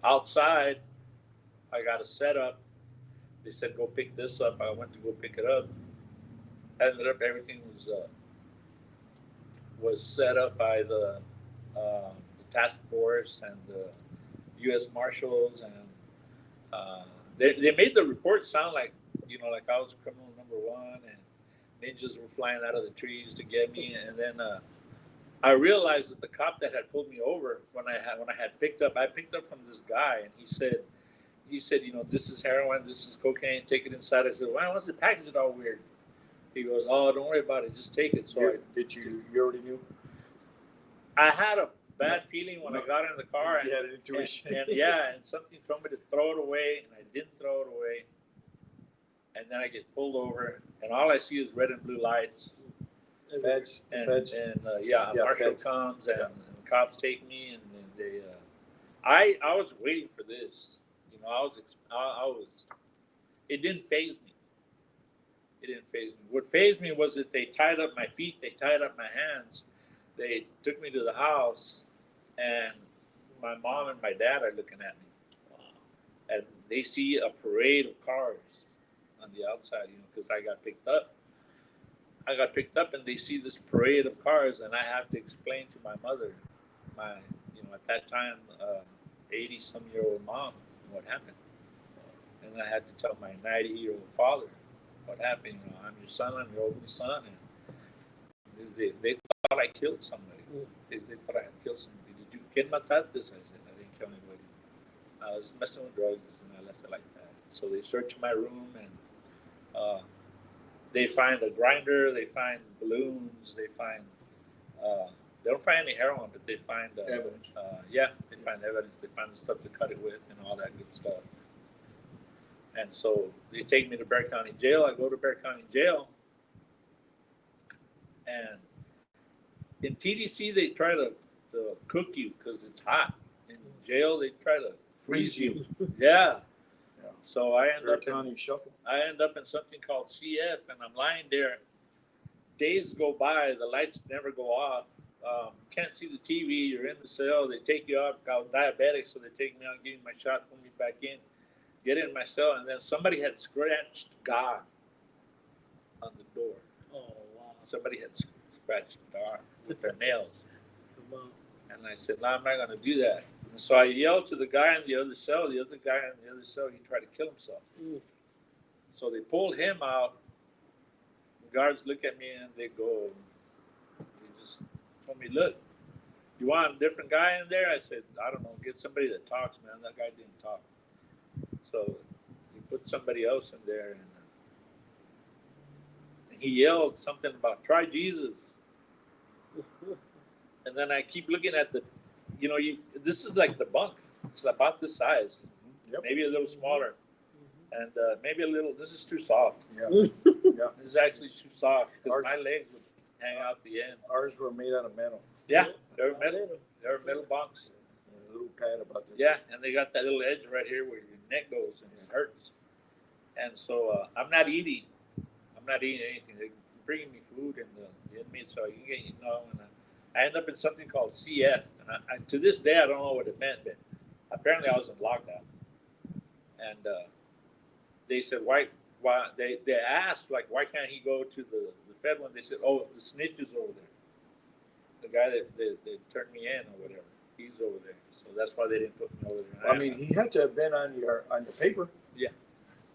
S2: outside, I got a setup. They said, go pick this up. I went to go pick it up. Ended up, everything was set up by the task force and the U.S. Marshals. And they made the report sound like, you know, like I was criminal number one and ninjas were flying out of the trees to get me. And then I realized that the cop that had pulled me over when I had picked up from this guy, and he said, you know, this is heroin, this is cocaine, take it inside. I said, why was the package all weird? He goes, oh, don't worry about it, just take it. So
S1: you already knew?
S2: I had a bad feeling when I got in the car,
S1: You had an intuition.
S2: and something told me to throw it away, and I didn't throw it away. And then I get pulled over, and all I see is red and blue lights.
S1: Feds,
S2: and
S1: feds.
S2: yeah,
S1: Yeah,
S2: Marshall
S1: feds.
S2: comes and,
S1: Yeah.
S2: and the cops take me, and then they. I was waiting for this. You know, I was. It didn't faze me. It didn't faze me. What fazed me was that they tied up my feet, they tied up my hands, they took me to the house, and my mom and my dad are looking at me. And they see a parade of cars on the outside, you know, because I got picked up. I got picked up, and they see this parade of cars, and I have to explain to my mother, my, you know, at that time, 80-some-year-old mom, what happened. And I had to tell my 90-year-old father what happened. You know, I'm your son, I'm your only son, and they thought I killed somebody. They thought I had killed somebody. Did you kid matar this? I said, I didn't kill anybody. I was messing with drugs, and I left it like that. So they searched my room, and they find a grinder, they find balloons, they find, they don't find any heroin, but they find
S1: Evidence.
S2: Yeah, they find evidence. They find the stuff to cut it with and all that good stuff. And so they take me to Bexar County Jail. I go to Bexar County Jail, and in TDC they try to cook you because it's hot. In jail they try to freeze you. Yeah.
S1: Yeah.
S2: So I end up
S1: County shuffle.
S2: in something called CF, and I'm lying there. Days go by, the lights never go off. Can't see the TV. You're in the cell. They take you out. I was diabetic, so they take me out, give me my shot, put me back in, get in my cell, and then somebody had scratched God on the door.
S4: Oh wow!
S2: Somebody had scratched God with their nails.
S4: Wow.
S2: And I said, no, I'm not going to do that. And so I yelled to the guy in the other cell. The other guy in the other cell, he tried to kill himself. So they pulled him out. The guards look at me and they go, they just told me, look, you want a different guy in there? I said, I don't know, get somebody that talks, man. That guy didn't talk. So he put somebody else in there, and he yelled something about try Jesus. And then I keep looking at the, you know, this is like the bunk. It's about this size, maybe a little smaller, and maybe a little. This is too soft.
S1: Yeah.
S2: Yeah, this is actually too soft because my legs would hang out the end.
S1: Ours were made out of metal.
S2: Yeah, they were metal. They were metal bunks.
S1: A little pad about this.
S2: Yeah, and they got that little edge right here where your neck goes and it hurts. And so I'm not eating. I'm not eating anything. They're bringing me food and the inmates, so you can get, you know. And I end up in something called CF, and I to this day I don't know what it meant, but apparently I was in lockdown. And they said why they asked like why can't he go to the Fed one? They said, oh, the snitch is over there. The guy that turned me in or whatever, he's over there. So that's why they didn't put me over there.
S1: I mean, he had to have been on your paper.
S2: Yeah.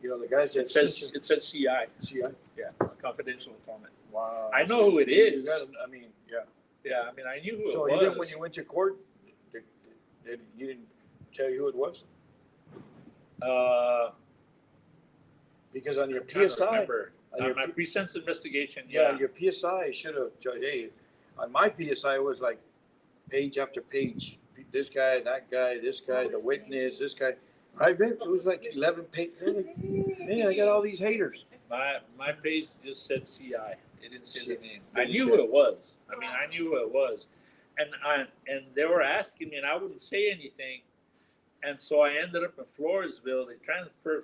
S1: You know, the guys that
S2: It says CI.
S1: CI.
S2: Yeah, confidential informant.
S1: Wow.
S2: I know who it is.
S1: You got, I mean, yeah.
S2: Yeah, I mean, I knew who
S1: So
S2: it was.
S1: even when you went to court, you didn't tell you who it was? Because on your PSI,
S2: on my pre-sentence investigation,
S1: your PSI should have told, hey, on my PSI it was like page after page. This guy, that guy, this guy, the witness, this guy. I bet it was like 11 pages. Man, I got all these haters.
S2: My page just said CI. It didn't say the name. I knew who it was. I mean, I knew who it was, and they were asking me, and I wouldn't say anything. And so I ended up in Floresville.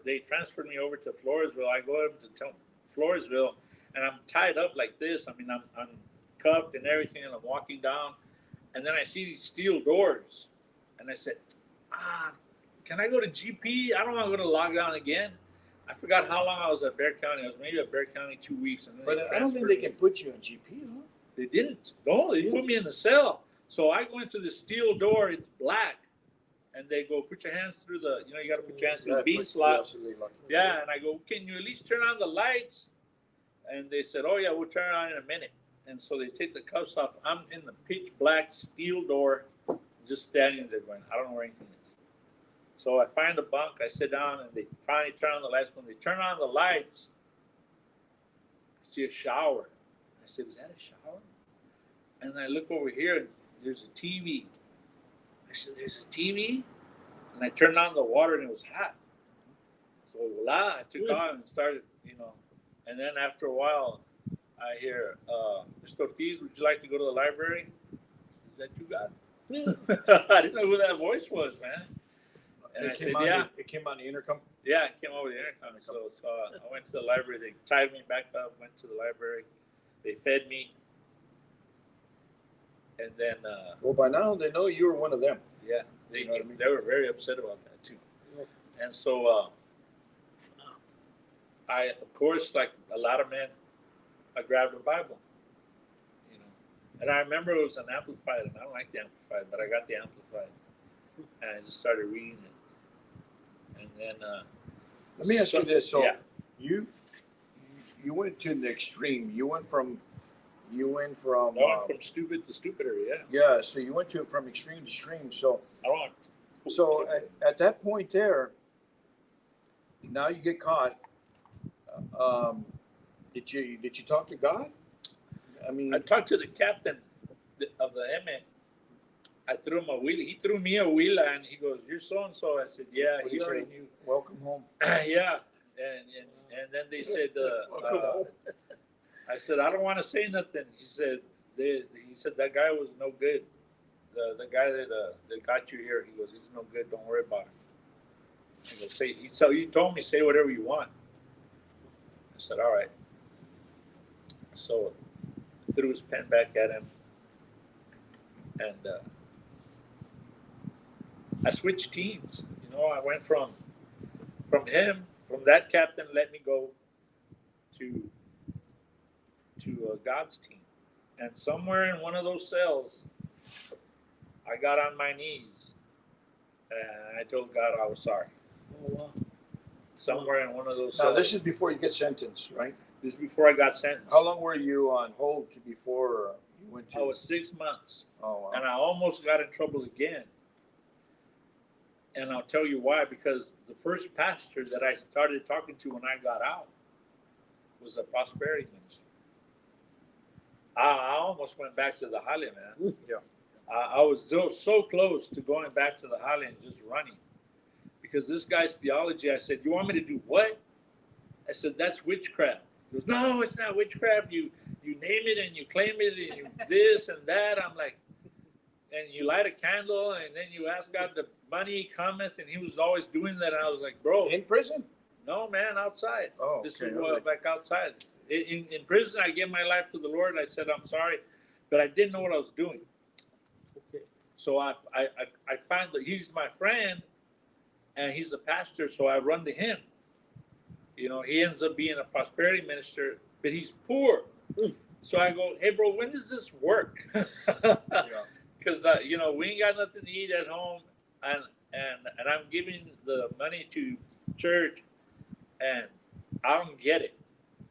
S2: They transferred me over to Floresville. I go up to Floresville, and I'm tied up like this. I mean, I'm cuffed and everything, and I'm walking down, and then I see these steel doors, and I said, can I go to GP? I don't want to go to lockdown again. I forgot how long I was at Bexar County. I was maybe at Bexar County 2 weeks. And then
S1: But I don't think they can put you on GP, huh?
S2: They didn't. No, they put me in the cell. So I go into the steel door. It's black. And they go, put your hands through the, you got to put your hands through the bean slot. Yeah, and I go, can you at least turn on the lights? And they said, oh, yeah, we'll turn it on in a minute. And so they take the cuffs off. I'm in the pitch black steel door, just standing there going, I don't know where anything is. So I find a bunk, I sit down, and they finally turn on the lights. When they turn on the lights, I see a shower. I said, is that a shower? And I look over here, and there's a TV. I said, there's a TV? And I turned on the water, and it was hot. So voila, I took on and started, and then after a while, I hear, Mr. Ortiz, would you like to go to the library? Is that you, God? I didn't know who that voice was, man. And I said, yeah.
S1: It came on the intercom.
S2: Yeah, it came over the intercom. So I went to the library. They tied me back up, went to the library. They fed me. And then,
S1: Well, by now they know you were one of them.
S2: yeah, they,
S1: You know what I mean?
S2: they were very upset about that too. And so I, of course, like a lot of men, I grabbed a Bible, you know. And I remember it was an Amplified, and I don't like the Amplified, but I got the Amplified. And I just started reading it. And then...
S1: Let me ask you this. So
S2: yeah.
S1: you went to the extreme. You went from
S2: From stupid to stupider, yeah.
S1: yeah. So you went from extreme to extreme. So at that point there, now you get caught. Did you talk to God? I mean,
S2: I talked to the captain of the M. I threw him a wheelie. He threw me a wheelie, and he goes, "You're so and so." I said, "Yeah." He already knew.
S1: Welcome home.
S2: Yeah, and then they said, I said, "I don't want to say nothing." He said, that guy was no good. The guy that got you here, he goes, "He's no good. Don't worry about him." He goes, so you told me say whatever you want. I said, "All right." So I threw his pen back at him, and I switched teams. You know, I went from that captain let me go to God's team. And somewhere in one of those cells, I got on my knees and I told God I was sorry.
S4: Oh, wow.
S2: Somewhere in one of those
S1: Now
S2: cells.
S1: this is before you get sentenced, right?
S2: This is before I got sentenced.
S1: How long were you on hold before you went to?
S2: I was 6 months.
S1: Oh, wow.
S2: And I almost got in trouble again. And I'll tell you why, because the first pastor that I started talking to when I got out was a prosperity minister. I almost went back to the Holly, man.
S1: Yeah.
S2: I was so close to going back to the Holly and just running. Because this guy's theology, I said, "You want me to do what?" I said, "That's witchcraft." He goes, "No, it's not witchcraft. You name it and you claim it and you this and that." I'm like, and you light a candle and then you ask God the money cometh, and he was always doing that. And I was like, bro.
S1: In prison?
S2: No, man, outside.
S1: Oh,
S2: this
S1: okay.
S2: was back outside. In prison, I gave my life to the Lord. I said, "I'm sorry," but I didn't know what I was doing.
S4: Okay.
S2: So I found that he's my friend, and he's a pastor, so I run to him. You know, he ends up being a prosperity minister, but he's poor. So I go, "Hey, bro, when does this work?" Because you know, we ain't got nothing to eat at home, and I'm giving the money to church, and I don't get it.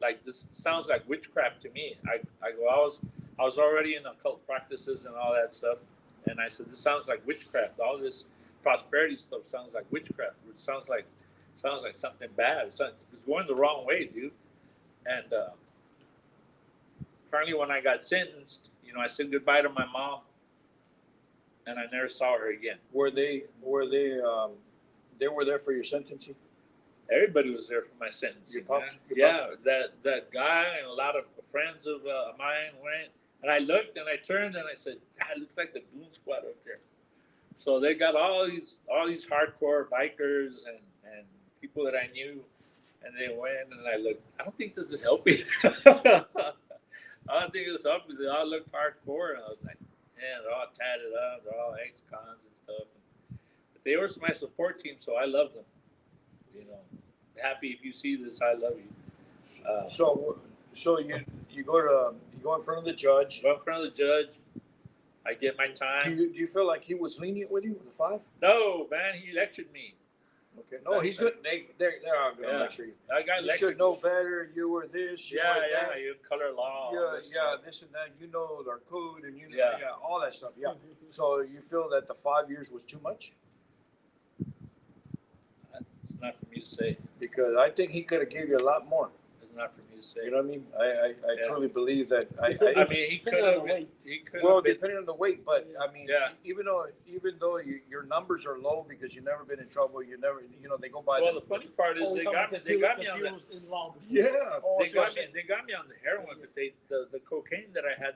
S2: Like, this sounds like witchcraft to me. I go, I was already in occult practices and all that stuff, and I said, this sounds like witchcraft. All this prosperity stuff sounds like witchcraft. It sounds like something bad. It's going the wrong way, dude. And finally, when I got sentenced, you know, I said goodbye to my mom, and I never saw her again.
S1: Were they were there for your sentencing?
S2: Everybody was there for my sentencing.
S1: Your pops?
S2: Yeah, that guy and a lot of friends of mine went, and I looked and I turned and I said, "God, it looks like the Goon Squad up there." So they got all these hardcore bikers and people that I knew, and they went, and I looked. I don't think this is helping. I don't think it was helping. They all looked hardcore, and I was like, man, they're all tatted up, they're all ex-cons and stuff. But they were my support team, so I loved them. You know, happy if you see this, I love you.
S1: So you go in front of the judge.
S2: Go in front of the judge. I get my time.
S1: Do you feel like he was lenient with you, the 5?
S2: No, man, he lectured me.
S1: Okay. No, he's good. They're all going to
S2: Yeah.
S1: lecture you.
S2: That guy
S1: You
S2: lectured
S1: should know
S2: me.
S1: better. You were this. You
S2: Yeah,
S1: were
S2: yeah,
S1: that.
S2: you color law. all
S1: Yeah,
S2: this
S1: yeah,
S2: stuff.
S1: this and that. You know our code, and you know
S2: Yeah.
S1: all that stuff. Yeah. So you feel that the 5 years was too much?
S2: It's not for me to say.
S1: Because I think he could have gave you a lot more.
S2: It's not for me to say.
S1: You know what I mean? I
S2: Yeah.
S1: truly believe that.
S2: I mean, he could
S4: Depending on
S2: have.
S4: the weight.
S2: He could
S1: Well,
S2: have been.
S1: depending on the weight, but I mean,
S2: Yeah.
S1: even though your numbers are low because you've never been in trouble, they go by.
S2: Well, the funny part is they got me on that.
S1: Yeah.
S2: They got me on the heroin, but the cocaine that I had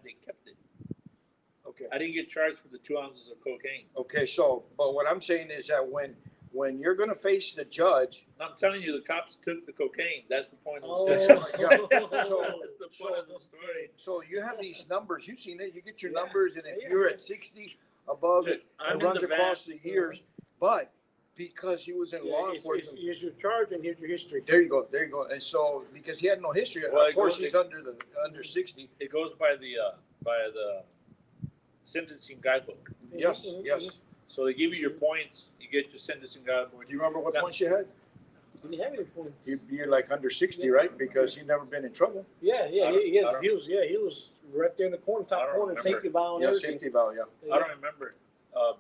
S2: didn't get charged for the 2 ounces of cocaine.
S1: Okay, so, but what I'm saying is that when you're gonna face the judge,
S2: And I'm telling you, the cops took the cocaine. That's the point of the
S4: Oh.
S2: story.
S1: Yeah.
S2: That's the point of the story.
S1: so you have these numbers, you've seen it, you get your numbers, and if
S4: Yeah.
S1: you're at 60 above it,
S2: I'm
S1: it
S2: in
S1: runs
S2: the van.
S1: across the years. But because he was in law enforcement,
S4: Here's your charge and here's your history.
S1: there you go. And so because he had no history,
S2: Well,
S1: of course
S2: it
S1: he's
S2: goes-
S1: under 60.
S2: It goes by the sentencing guidebook.
S1: Yes, yes.
S2: So they give you your points. You get your sentencing guidebook.
S1: Do you remember what
S2: Yeah.
S1: points you had?
S4: You didn't have any points.
S1: You're like under 60, right? Because he'd never been in trouble.
S4: Yeah,
S2: I don't-
S4: he
S2: I don't-
S4: was right there in the corner,
S2: I
S4: top
S2: don't
S4: corner,
S2: remember.
S4: safety valve and
S1: Yeah,
S4: everything.
S1: safety valve, yeah.
S2: I don't remember,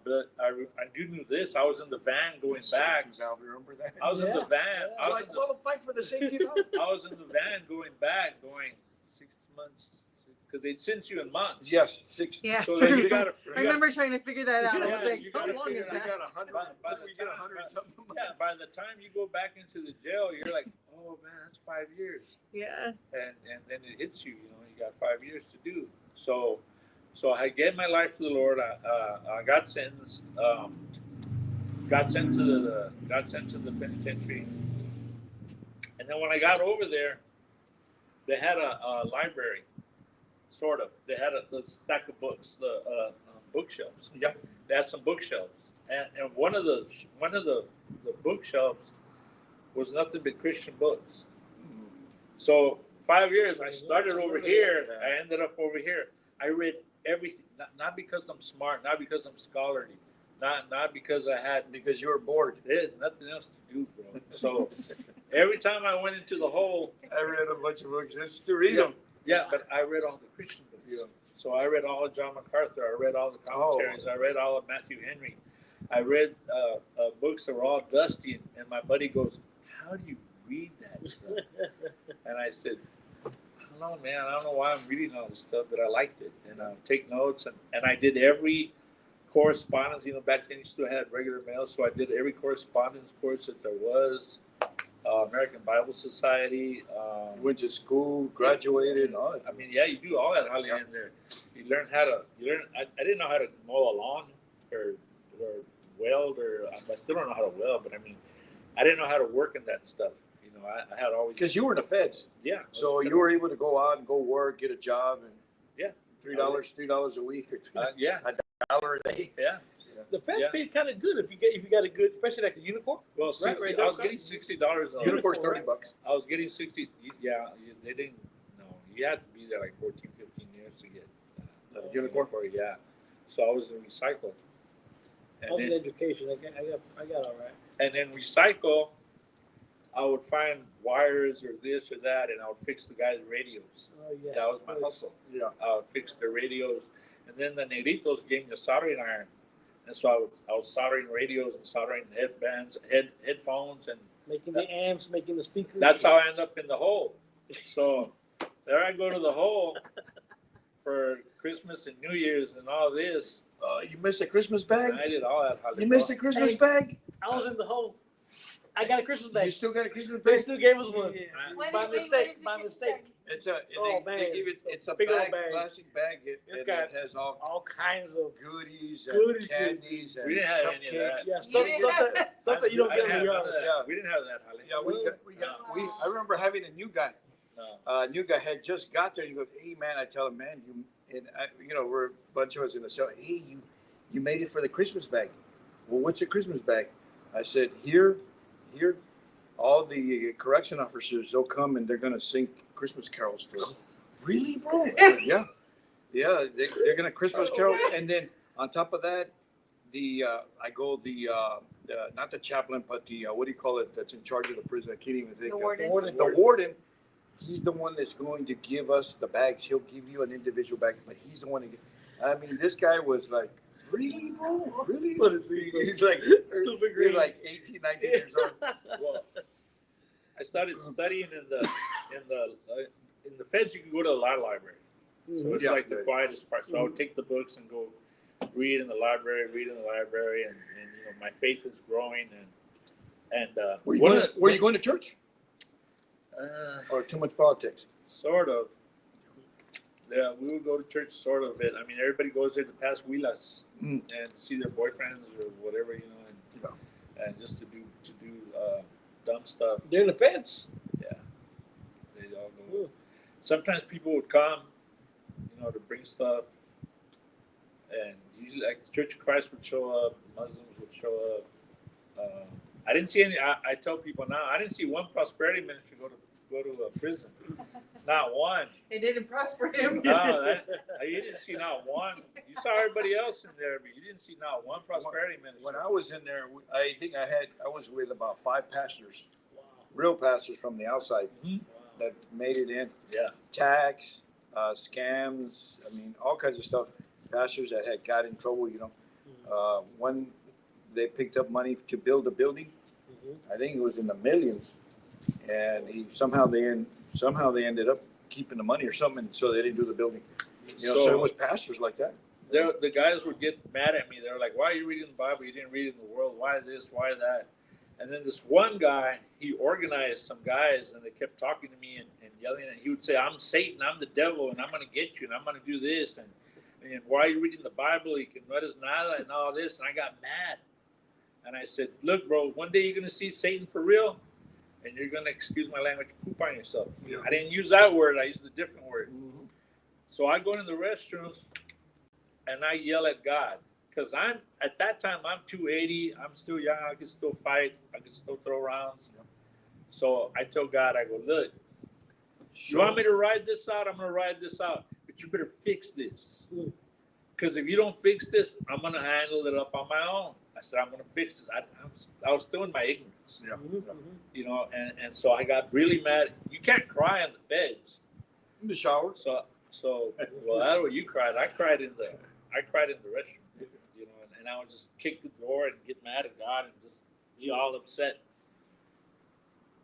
S2: but I do know this. I was in the van going back.
S1: Safety valve, remember that?
S2: I was in the
S4: Yeah.
S2: van.
S1: Do I qualify for the safety valve?
S2: I was in the van going back, going 6 months, because they'd sent you in months.
S1: Yes, 6.
S3: Yeah.
S2: So then you got to.
S3: I remember trying to figure that out. I
S2: Yeah,
S3: was like,
S2: you
S3: how
S2: gotta
S3: long
S2: figure
S3: is
S2: it
S1: You
S3: that?
S1: got 100.
S2: By the
S1: You get
S2: time-
S1: 100 something
S2: Yeah,
S1: months.
S2: by the time you go back into the jail, you're like, oh man, that's 5 years,
S3: Yeah.
S2: and then it hits you. You know, you got 5 years to do. So I gave my life to the Lord. I got sentenced. Got sent to the penitentiary, and then when I got over there, they had a library, sort of. They had a stack of books, the bookshelves.
S1: Yeah.
S2: They had some bookshelves, and one of the bookshelves was nothing but Christian books. So 5 years, I started over here. I ended up over here. I read everything, not because I'm smart, not because I'm scholarly, not because I had,
S1: Because you were bored.
S2: there's nothing else to do, bro. So every time I went into the hole,
S1: I read a bunch of books just to read them.
S2: yeah, but I read all the Christian books.
S1: Yeah.
S2: So I read all of John MacArthur. I read all the commentaries. I read all of Matthew Henry. I read books that were all dusty. And my buddy goes, "How do you read that stuff?" And I said, "I don't know, man. I don't know why I'm reading all this stuff, but I liked it. And I take notes. And I did every correspondence. You know, back then you still had regular mail. So I did every correspondence course that there was. American Bible Society.
S1: Went to school, graduated. All that.
S2: I mean, yeah, you do all that, Holly, in there. You learn how to. I didn't know how to mow a lawn or weld, or I still don't know how to weld. But I mean, I didn't know how to work in that stuff. You know, I had always.
S1: Because you were in the feds.
S2: Yeah.
S1: So you were able to go out and go work, get a job, and
S2: Yeah.
S1: $3 a week or
S2: Yeah.
S1: $1 a day.
S2: Yeah.
S4: The feds
S2: Yeah.
S4: paid kind of good if you got a good, especially like the uniform.
S2: Well,
S4: Right,
S2: 60,
S4: right,
S2: I was
S4: right.
S2: getting $60.
S1: Uniform's
S4: Uniform,
S1: $30.
S2: I was getting 60. Yeah, they didn't. No, you had to be there like 14, 15 years to get
S1: uniform?
S2: Yeah. So I was in recycle.
S4: I was in education. I got all right.
S2: And then recycle, I would find wires or this or that, and I would fix the guys' radios.
S4: Oh yeah.
S2: That was my hustle.
S1: Yeah.
S2: I would fix their radios, and then the negritos gave me a soldering iron, and so I was soldering radios and soldering headbands, headphones, and
S4: Making the amps, making the speakers.
S2: that's how I end up in the hole. So there I go to the hole for Christmas and New Year's and all this.
S1: You missed a Christmas bag?
S2: And I did all that. Holly.
S1: You missed a Christmas
S4: Hey.
S1: bag?
S4: I was in the hole. I got a Christmas
S1: You
S4: bag.
S1: still got a Christmas
S4: They
S1: bag?
S4: still gave us one.
S3: What
S4: By
S3: is- wait,
S4: mistake.
S3: what is the
S4: By
S3: Christmas
S4: mistake.
S3: bag?
S1: It's a,
S4: Oh,
S1: they
S4: man.
S1: give it, it's a
S4: Big old
S1: bag,
S4: bag.
S1: plastic bag.
S4: It's
S1: It
S4: got
S1: has
S4: all kinds of
S1: goodies
S4: Goodies.
S1: and candies and
S2: We didn't have any of
S1: cupcakes.
S2: that.
S4: yeah
S3: You
S4: stuff
S3: didn't have
S4: that you don't
S2: I
S4: get in
S2: didn't
S4: the
S2: have none
S4: yard.
S2: of that.
S1: Yeah.
S2: We didn't have that, Holly.
S1: Yeah, I remember having a new guy.
S2: No.
S1: New guy had just got there. He goes, "Hey man," I tell him, "Man, we're a bunch of us in the cell. Hey, you made it for the Christmas bag. Well, what's a Christmas bag?" I said, "Here, all the correction officers, they'll come and they're gonna sing Christmas carols to us." Really, bro? Yeah, they're gonna Christmas carol, and then on top of that, not the chaplain, but the what do you call it? That's in charge of the prison. I can't even think.
S3: The
S1: of.
S3: warden.
S1: The warden, he's the one that's going to give us the bags. He'll give you an individual bag, but he's the one to I mean, this guy was like, "Really, bro? Really?"
S4: What is he?
S1: He's like,
S4: Super
S1: you're
S4: green.
S1: like 18, 19 years old.
S2: Well, I started studying in the feds. You can go to the law library, so it's
S1: Yeah.
S2: like the quietest part. So I would take the books and go read in the library, and my faith is growing. And
S1: Were you going to church? Or too much politics?
S2: Sort of. Yeah, we would go to church sort of a bit. I mean, everybody goes there to pass huilas
S1: Mm.
S2: and see their boyfriends or whatever, you know, and just to do dumb stuff.
S4: They're in the fence.
S2: Yeah, they all go. Sometimes people would come, you know, to bring stuff, and usually like the Church of Christ would show up, Muslims would show up. I didn't see any. I tell people now, I didn't see one prosperity ministry go to a prison. Not one.
S3: It didn't prosper him.
S2: No, you didn't see not one. You saw everybody else in there, but you didn't see not one prosperity ministry.
S1: When I was in there, I think I was with about 5 pastors,
S4: Wow.
S1: real pastors from the outside
S2: Mhm.
S1: that made it in.
S2: Yeah.
S1: Tax, scams, I mean, all kinds of stuff. Pastors that had got in trouble, you know. One, they picked up money to build a building.
S4: Mhm.
S1: I think it was in the millions, and somehow they ended up keeping the money or something, so they didn't do the building. You know, so it was pastors like that.
S2: The guys would get mad at me. They were like, "Why are you reading the Bible? You didn't read it in the world. Why this? Why that?" And then this one guy, he organized some guys, and they kept talking to me and yelling. And he would say, "I'm Satan. I'm the devil, and I'm going to get you, and I'm going to do this. And why are you reading the Bible? You can no eres nada and all this." And I got mad. And I said, "Look, bro, one day you're going to see Satan for real, and you're going to, excuse my language, poop on yourself."
S1: Yeah.
S2: I didn't use that word. I used a different word.
S1: Mm-hmm.
S2: So I go in the restroom, and I yell at God. Because at that time, I'm 280. I'm still young. I can still fight. I can still throw rounds. Yeah. So I tell God, I go, "Look, you want me to ride this out? I'm going to ride this out. But you better fix this. Because if you don't fix this, I'm going to handle it up on my own." I said, "I'm going to fix this." I was still in my ignorance.
S1: Yeah.
S2: You know, and so I got really mad. You can't cry on the feds.
S1: In the shower.
S2: So well, that's what you cried. I cried in the restroom. You know, and I would just kick the door and get mad at God and just be all upset.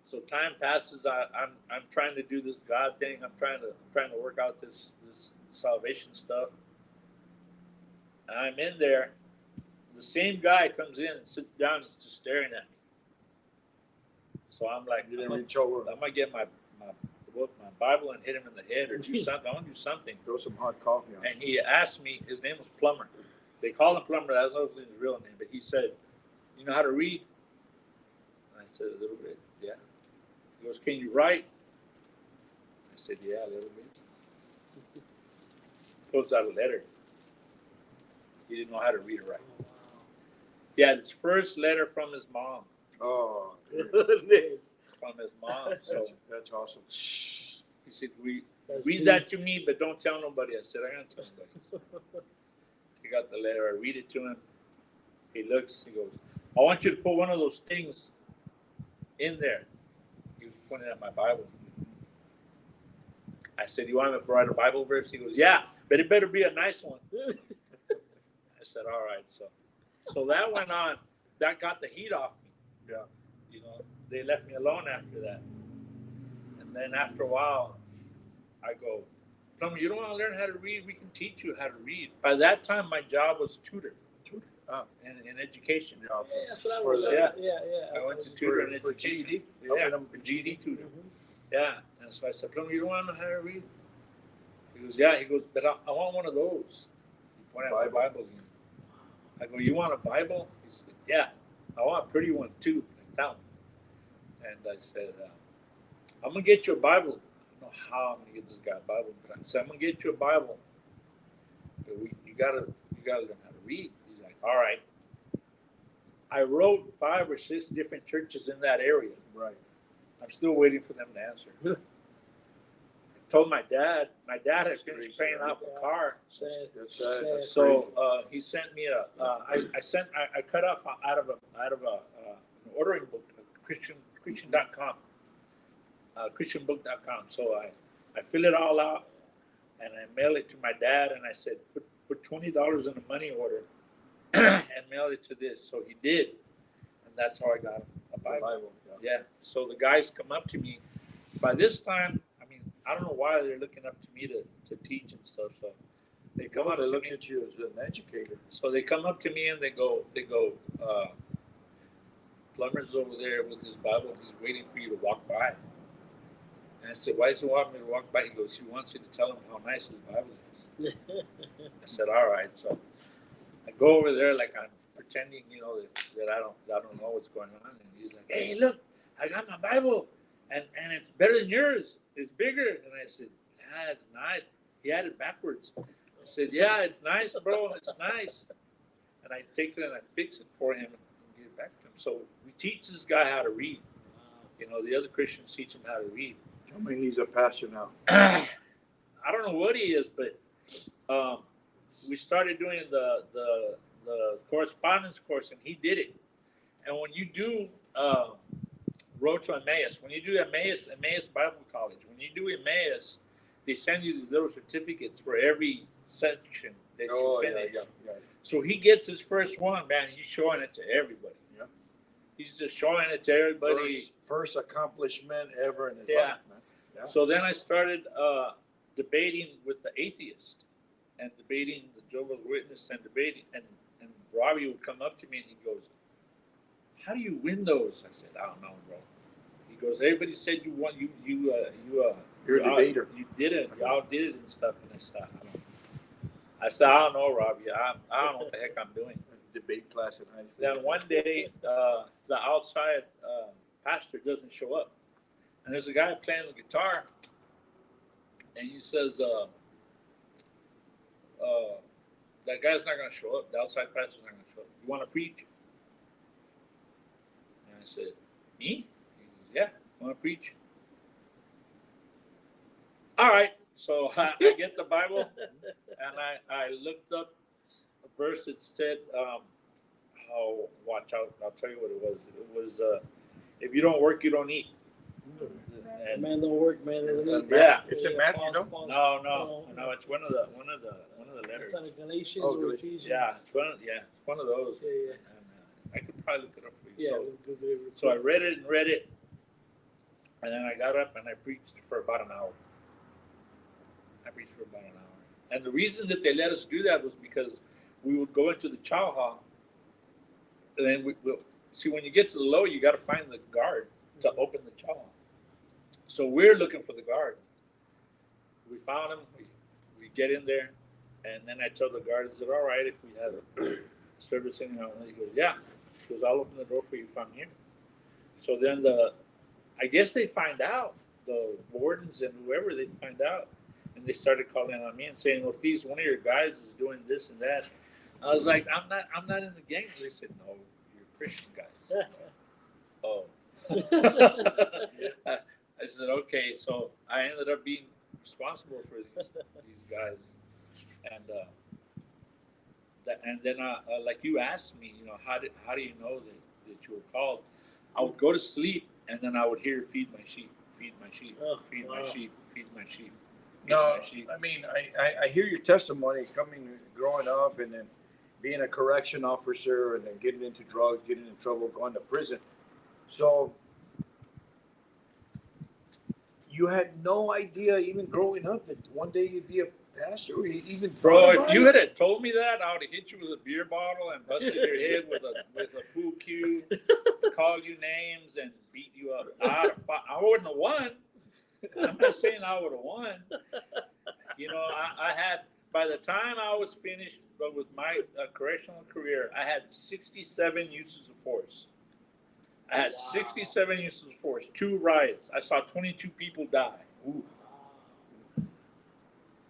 S2: So time passes. I'm trying to do this God thing. I'm trying to work out this salvation stuff. And I'm in there. The same guy comes in and sits down and is just staring at me. So I'm like,
S1: You didn't reach over.
S2: I'm gonna get my Bible and hit him in the head or do something. I want to do something.
S1: Throw some hot coffee on.
S2: And he asked me. His name was Plumber. They call him Plumber. That's not his real name. But he said, "You know how to read?" And I said, "A little bit, yeah." He goes, "Can you write?" I said, "Yeah, a little bit." Pulls out a letter. He didn't know how to read or write. He had his first letter from his mom.
S1: Oh,
S2: From his mom. So
S1: that's awesome.
S2: he said, read that to me, but don't tell nobody." I said, "I'm going to tell nobody." So he got the letter. I read it to him. He looks. He goes, "I want you to put one of those things in there." He was pointing at my Bible. I said, "You want me to write a Bible verse?" He goes, "Yeah, but it better be a nice one." I said, "All right." So that went on. That got the heat off me.
S1: Yeah.
S2: You know, they left me alone after that. And then after a while, I go, "Plumber, you don't want to learn how to read? We can teach you how to read." By that time, my job was tutor. In education.
S1: Yeah,
S4: that's what I was. Yeah.
S2: I went to tutor in
S1: for
S2: education.
S1: GED.
S2: Yeah, for GED tutor. Yeah. And so I said, "Plumber, you don't want to know how to read?" He goes, "Yeah." He goes, "But I want one of those." He pointed at my Bible again. I go, "You want a Bible?" He said, "Yeah, I want a pretty one too, like that one." And I said, "I'm going to get you a Bible." I don't know how I'm going to get this guy a Bible, but I said, "I'm going to get you a Bible. But you got to learn how to read." He's like, "All right." I wrote 5 or 6 different churches in that area.
S1: Right.
S2: I'm still waiting for them to answer. I told my dad had finished paying off a car.
S1: That's sad.
S2: So he sent me I cut off out of an ordering book, Christian.com, Christianbook.com. So I fill it all out and I mail it to my dad, and I said, put $20 in a money order and mail it to this. So he did, and that's how I got a Bible. Yeah. So the guys come up to me. By this time, I mean, I don't know why they're looking up to me to teach and stuff. So they come up to
S1: look
S2: me.
S1: at you as an educator.
S2: So they come up to me and they go, Plumber's over there with his Bible. He's waiting for you to walk by. And I said, why does he want me to walk by? He goes, he wants you to tell him how nice his Bible is. I said, all right. So I go over there like I'm pretending, that I don't know what's going on. And he's like, hey, look, I got my Bible, and it's better than yours. It's bigger. And I said, yeah, it's nice. He had it backwards. I said, yeah, it's nice, bro. It's nice. And I take it and I fix it for him and give it back to him. So we teach this guy how to read. The other Christians teach him how to read.
S1: Tell me he's a pastor now.
S2: I don't know what he is, but we started doing the correspondence course, and he did it. And when you do Road to Emmaus, when you do Emmaus Bible College, when you do Emmaus, they send you these little certificates for every section that you finish. Yeah. So he gets his first one, man. He's showing it to everybody. Yeah. He's just showing it to everybody.
S1: First accomplishment ever in his life, man. Yeah.
S2: So then I started debating with the atheist and debating the Jehovah's Witness and debating. And Robbie would come up to me and he goes, how do you win those? I said, I don't know, bro. He goes, everybody said you won. You're a debater. You did it. You outdid it and stuff. And I said, I don't know, Robbie. I don't know what the heck I'm doing.
S1: It's a debate class in high school.
S2: Then one day, the outside pastor doesn't show up. And there's a guy playing the guitar. And he says, that guy's not going to show up. The outside pastor's not going to show up. You want to preach? And I said, me? He goes, yeah, I want to preach. All right. So I get the Bible, and I looked up a verse that said, watch out, I'll tell you what it was. It was, if you don't work, you don't eat.
S4: And man don't work, man doesn't eat.
S2: Yeah.
S1: It's in Matthew, no?
S2: No, it's one of the letters.
S4: It's like Galatians or Ephesians.
S2: Yeah, it's one of those.
S4: Yeah.
S2: And I could probably look it up for you.
S4: Yeah,
S2: so I read it, and then I got up and I preached for about an hour. And the reason that they let us do that was because we would go into the chow hall, and then we'll see, when you get to the low, you got to find the guard to open the chow hall. So we're looking for the guard. We found him. We get in there, and then I tell the guard, is it all right if we have a service in here? And he goes, yeah. He goes, I'll open the door for you if I'm here. So then I guess they find out, the wardens and whoever, they find out. And they started calling on me and saying, well, if one of your guys is doing this and that. I was like, I'm not in the gang. They said, no, you're Christian guys. Oh. I said, okay. So I ended up being responsible for these guys. And then like you asked me, how do you know that you were called? I would go to sleep, and then I would hear, feed my sheep, feed my sheep, feed my sheep, feed my sheep.
S1: No, I mean, I hear your testimony growing up and then being a correction officer and then getting into drugs, getting in trouble, going to prison. So you had no idea, even growing up, that one day you'd be a pastor, or even
S2: bro. If you had told me that, I would have hit you with a beer bottle and busted your head with a pool cue, called you names and beat you up. I wouldn't have won. I'm not saying I would have won. I had, by the time I was finished with my correctional career, I had 67 uses of force. I had 67 uses of force, 2 riots. I saw 22 people die. Ooh.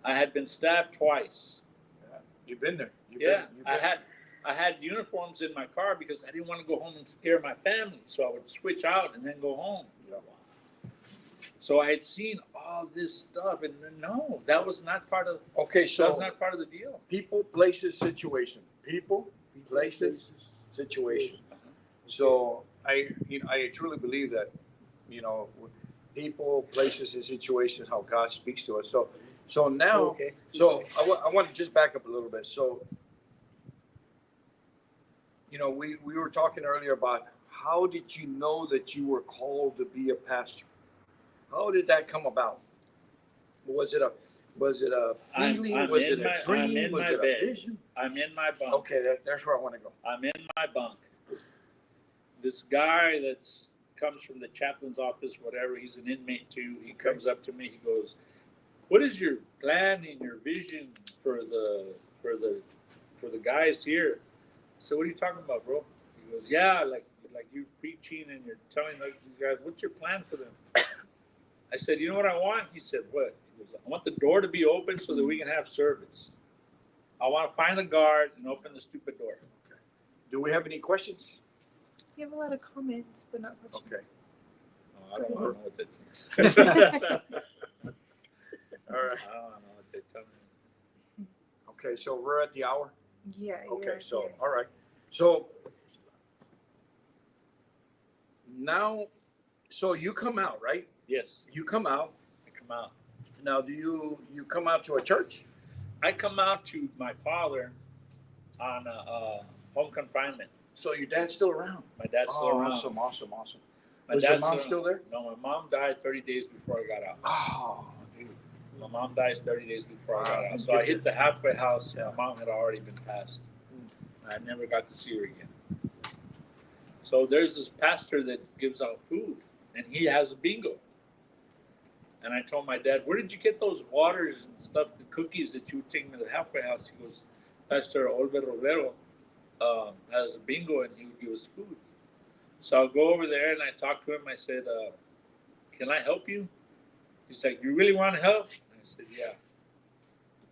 S2: I had been stabbed twice.
S1: Yeah. You've been there. I had uniforms in my car because I didn't want to go home and scare my family. So I would switch out and then go home. Yeah. So I had seen all this stuff, and no, that was not part of. Okay, so
S2: that was not part of the deal.
S1: People, places, situation. People, places, situation. So I truly believe that, people, places, and situations, how God speaks to us. So now,
S4: okay.
S1: So I want to just back up a little bit. So, we were talking earlier about how did you know that you were called to be a pastor? How did that come about? Was it a feeling? Was it a dream? Was it a vision?
S2: I'm in my bunk.
S1: Okay, that's where I want to go.
S2: I'm in my bunk. This guy that's comes from the chaplain's office, whatever. He's an inmate too. He comes up to me. He goes, "What is your plan and your vision for the guys here?" I said, "What are you talking about, bro?" He goes, "Yeah, like you preaching and you're telling these guys, what's your plan for them?" I said, "You know what I want?" He said, "What?" He goes, "I want the door to be open so that we can have service. I want to find the guard and open the stupid door."
S1: Okay. Do we have any questions?
S3: You have a lot of comments, but not questions.
S1: Okay.
S2: Oh, I don't know what they
S1: All right.
S2: I don't know what they tell me.
S1: Okay, so we're at the hour?
S3: Yeah.
S1: Okay,
S3: you're
S1: so,
S3: here.
S1: all right. So now, so you come out, right?
S2: Yes,
S1: You come out.
S2: I come out.
S1: Now, do you come out to a church?
S2: I come out to my father on home confinement.
S1: So your dad's still around?
S2: My dad's still
S1: Oh,
S2: around.
S1: awesome.
S2: My
S1: Was your
S2: dad's
S1: mom still there?
S2: No, my mom died 30 days before I got out.
S1: Oh, dude.
S2: My mom dies 30 days before I got
S1: Wow.
S2: out. So I hit the halfway house, and my mom had already been passed. I never got to see her again. So there's this pastor that gives out food, and he has a bingo. And I told my dad, "Where did you get those waters and stuff, the cookies that you were taking to the halfway house?" He goes, "Pastor Olver Romero has a bingo, and he would give us food." So I'll go over there and I talk to him. I said, "Can I help you?" He's like, "You really want to help?" I said, "Yeah."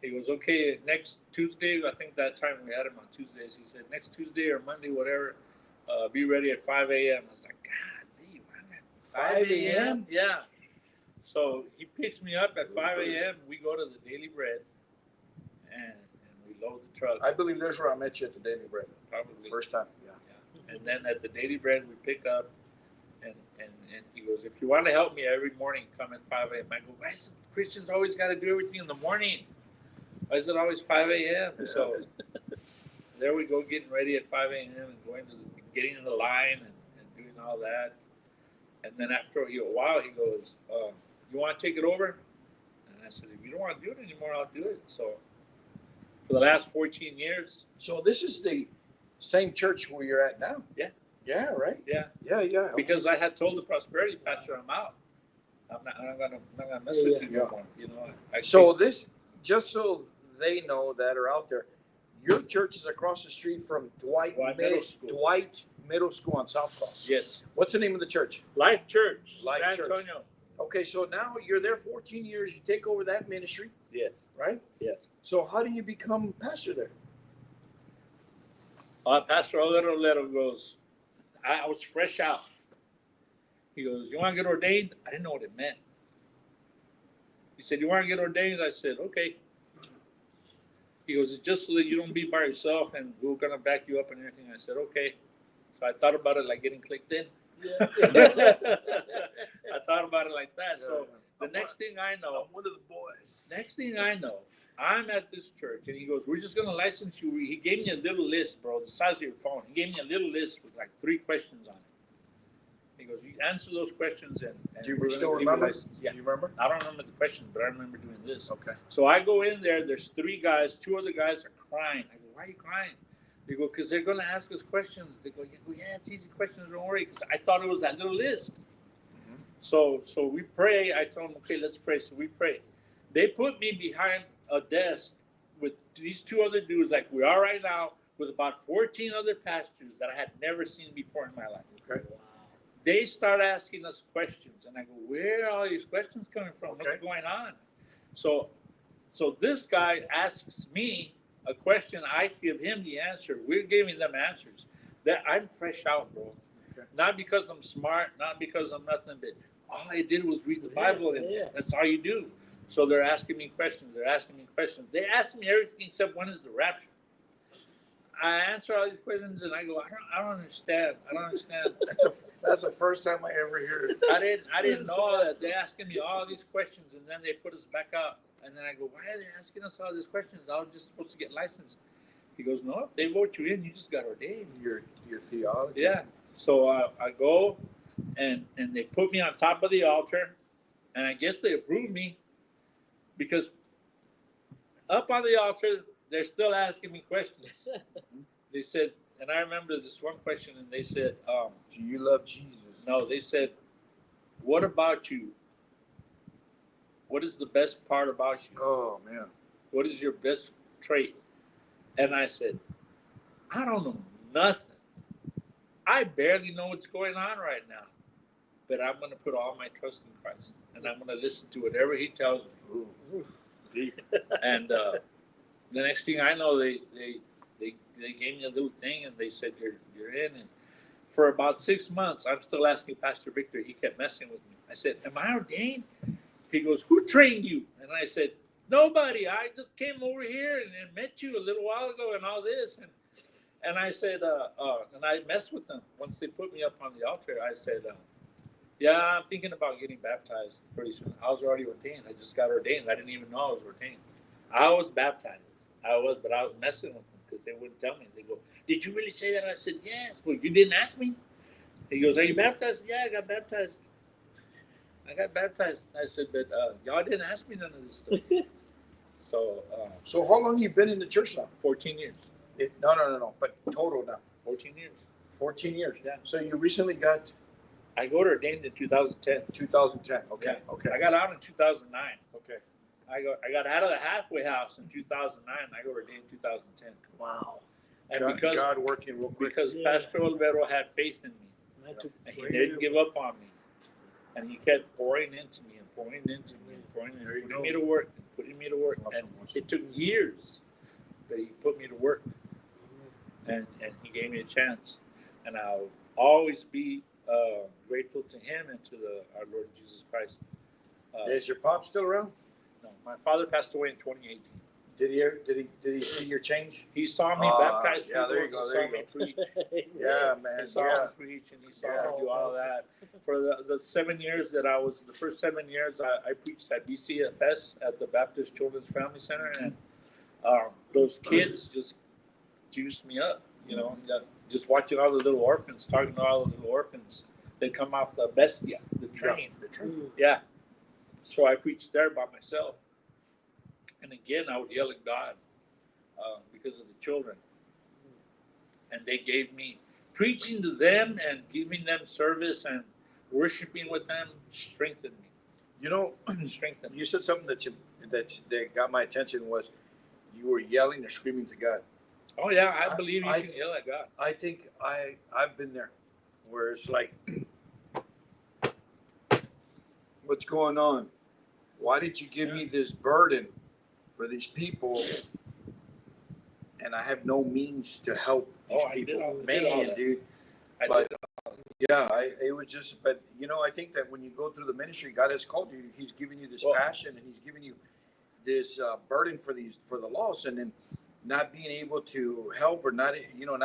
S2: He goes, "Okay, next Tuesday," I think that time we had him on Tuesdays. He said, "Next Tuesday or Monday, whatever, be ready at 5 a.m. I was like, "God, why not 5 a.m.? Yeah. So he picks me up at 5 a.m. We go to the Daily Bread and we load the truck.
S1: I believe that's where I met you at the Daily Bread.
S2: Probably.
S1: First time, yeah.
S2: Yeah. And then at the Daily Bread, we pick up, and he goes, "If you want to help me every morning, come at 5 a.m. I go, "Why is Christians always got to do everything in the morning? Why is it always 5 a.m.? Yeah. So there we go, getting ready at 5 a.m. and getting in the line and doing all that. And then after a while, he goes, "You want to take it over?" And I said, "If you don't want to do it anymore, I'll do it." So for the last 14 years.
S1: So this is the same church where you're at now?
S2: Yeah.
S1: Yeah, right?
S2: Yeah.
S1: Yeah.
S2: Because I had told the prosperity pastor I'm out. I'm not gonna mess with you no more. You know.
S1: So this, just so they know that are out there, your church is across the street from Dwight Middle School on South Cross.
S2: Yes.
S1: What's the name of the church?
S2: Life Church.
S1: Life
S2: San
S1: Church.
S2: Antonio.
S1: Okay, so now you're there 14 years. You take over that ministry.
S2: Yes.
S1: Right?
S2: Yes.
S1: So how do you become pastor there?
S2: Pastor Olero goes, I was fresh out. He goes, "You want to get ordained?" I didn't know what it meant. He said, "You want to get ordained?" I said, "Okay." He goes, "It's just so that you don't be by yourself, and we're going to back you up and everything." I said, "Okay." So I thought about it like getting clicked in.
S4: Yeah.
S2: I thought about it like that. So the next thing I know,
S1: I'm one of the boys.
S2: next thing I know, I'm at this church, and he goes, "We're just going to license you." He gave me a little list, bro, the size of your phone. He gave me a little list with like 3 questions on it. He goes, "You answer those questions, and
S1: Do you
S2: we're
S1: still
S2: gonna give you a
S1: remember?
S2: license." Yeah.
S1: Do you remember?
S2: I don't remember the questions, but I remember doing this.
S1: Okay.
S2: So I go in there. There's 3 guys. 2 other guys are crying. I go, "Why are you crying?" They go, "Because they're going to ask us questions." They go, "Yeah, it's easy questions. Don't worry." Because I thought it was that little list.
S1: Mm-hmm.
S2: So we pray. I told them, "Okay, let's pray." So we pray. They put me behind a desk with these 2 other dudes, like we are right now, with about 14 other pastors that I had never seen before in my life.
S1: Okay.
S4: Wow.
S2: They start asking us questions, and I go, "Where are all these questions coming from?
S1: Okay.
S2: What's going on?" So this guy asks me a question. I give him the answer. We're giving them answers. That I'm fresh out, bro.
S1: Okay.
S2: Not because I'm smart, not because I'm nothing, but all I did was read the Bible, and that's all you do. So they're asking me questions. They ask me everything except when is the rapture. I answer all these questions, and I go, I don't understand.
S1: That's the first time I ever hear it.
S2: I didn't know that. They're asking me all these questions, and then they put us back out. And then I go, "Why are they asking us all these questions? I was just supposed to get licensed." He goes, "No, if they vote you in, you just got ordained."
S1: Your theology.
S2: Yeah. So I go, and they put me on top of the altar, and I guess they approved me, because up on the altar, they're still asking me questions. They said, and I remember this one question, and they said,
S1: Do you love Jesus?
S2: No, they said, what about you? What is the best part about you?
S1: Oh, man.
S2: What is your best trait? And I said, I don't know nothing. I barely know what's going on right now. But I'm going to put all my trust in Christ. And I'm going to listen to whatever he tells me.
S1: Ooh. Deep.
S2: And the next thing I know, they gave me a little thing and they said, you're in. And for about 6 months, I'm still asking Pastor Victor. He kept messing with me. I said, am I ordained? He goes, who trained you? And I said, nobody. I just came over here and met you a little while ago and all this. And I said, and I messed with them. Once they put me up on the altar, I said, yeah, I'm thinking about getting baptized pretty soon. I was already ordained. I just got ordained. I didn't even know I was ordained. I was baptized. But I was messing with them because they wouldn't tell me. They go, did you really say that? I said, yes. Well, you didn't ask me. He goes, are you baptized? Yeah, I got baptized. I said, but y'all didn't ask me none of this stuff. So
S1: how long have you been in the church now?
S2: 14 years.
S1: No. But total now.
S2: 14 years.
S1: 14 years.
S2: Yeah.
S1: So you recently got
S2: I got ordained in 2010.
S1: 2010. Okay.
S2: Yeah.
S1: Okay.
S2: I got out in 2009.
S1: Okay.
S2: I got out of the halfway house in 2009. I got ordained in 2010.
S4: Wow.
S2: And
S1: God working real quick.
S2: because Pastor Olivero had faith in me, and he didn't give up on me, and he kept pouring into me and pouring into me and pouring into me, putting me to work and putting me to work.
S1: Awesome.
S2: And it took years, but he put me to work, and he gave me a chance, and I'll always be grateful to him and to our Lord Jesus Christ.
S1: Is your pop still around?
S2: No, my father passed away in 2018.
S1: Did he see your change?
S2: He saw me baptize people.
S1: Yeah, there you go.
S2: He
S1: There
S2: saw me
S1: you go.
S2: preach.
S1: Yeah, man.
S2: He saw me preach, and he saw me do all that. For the 7 years that the first 7 years, I preached at BCFS at the Baptist Children's Family Center, and those kids just juiced me up. You know, just watching all the little orphans, talking to all the little orphans. They come off the bestia, the train. Yeah. So I preached there by myself. And again, I would yell at God because of the children. And they gave me, preaching to them and giving them service and worshiping with them strengthened me.
S1: You know,
S2: Strengthened me.
S1: you said something that got my attention was you were yelling or screaming to God.
S2: Oh, yeah, I believe you can yell at God.
S1: I think I've been there where it's like, what's going on? Why did you give me this burden for these people and I have no means to help these people? Man, dude. It was just, but you know, I think that when you go through the ministry, God has called you. He's given you this passion and he's given you this burden for the lost, and then not being able to help or not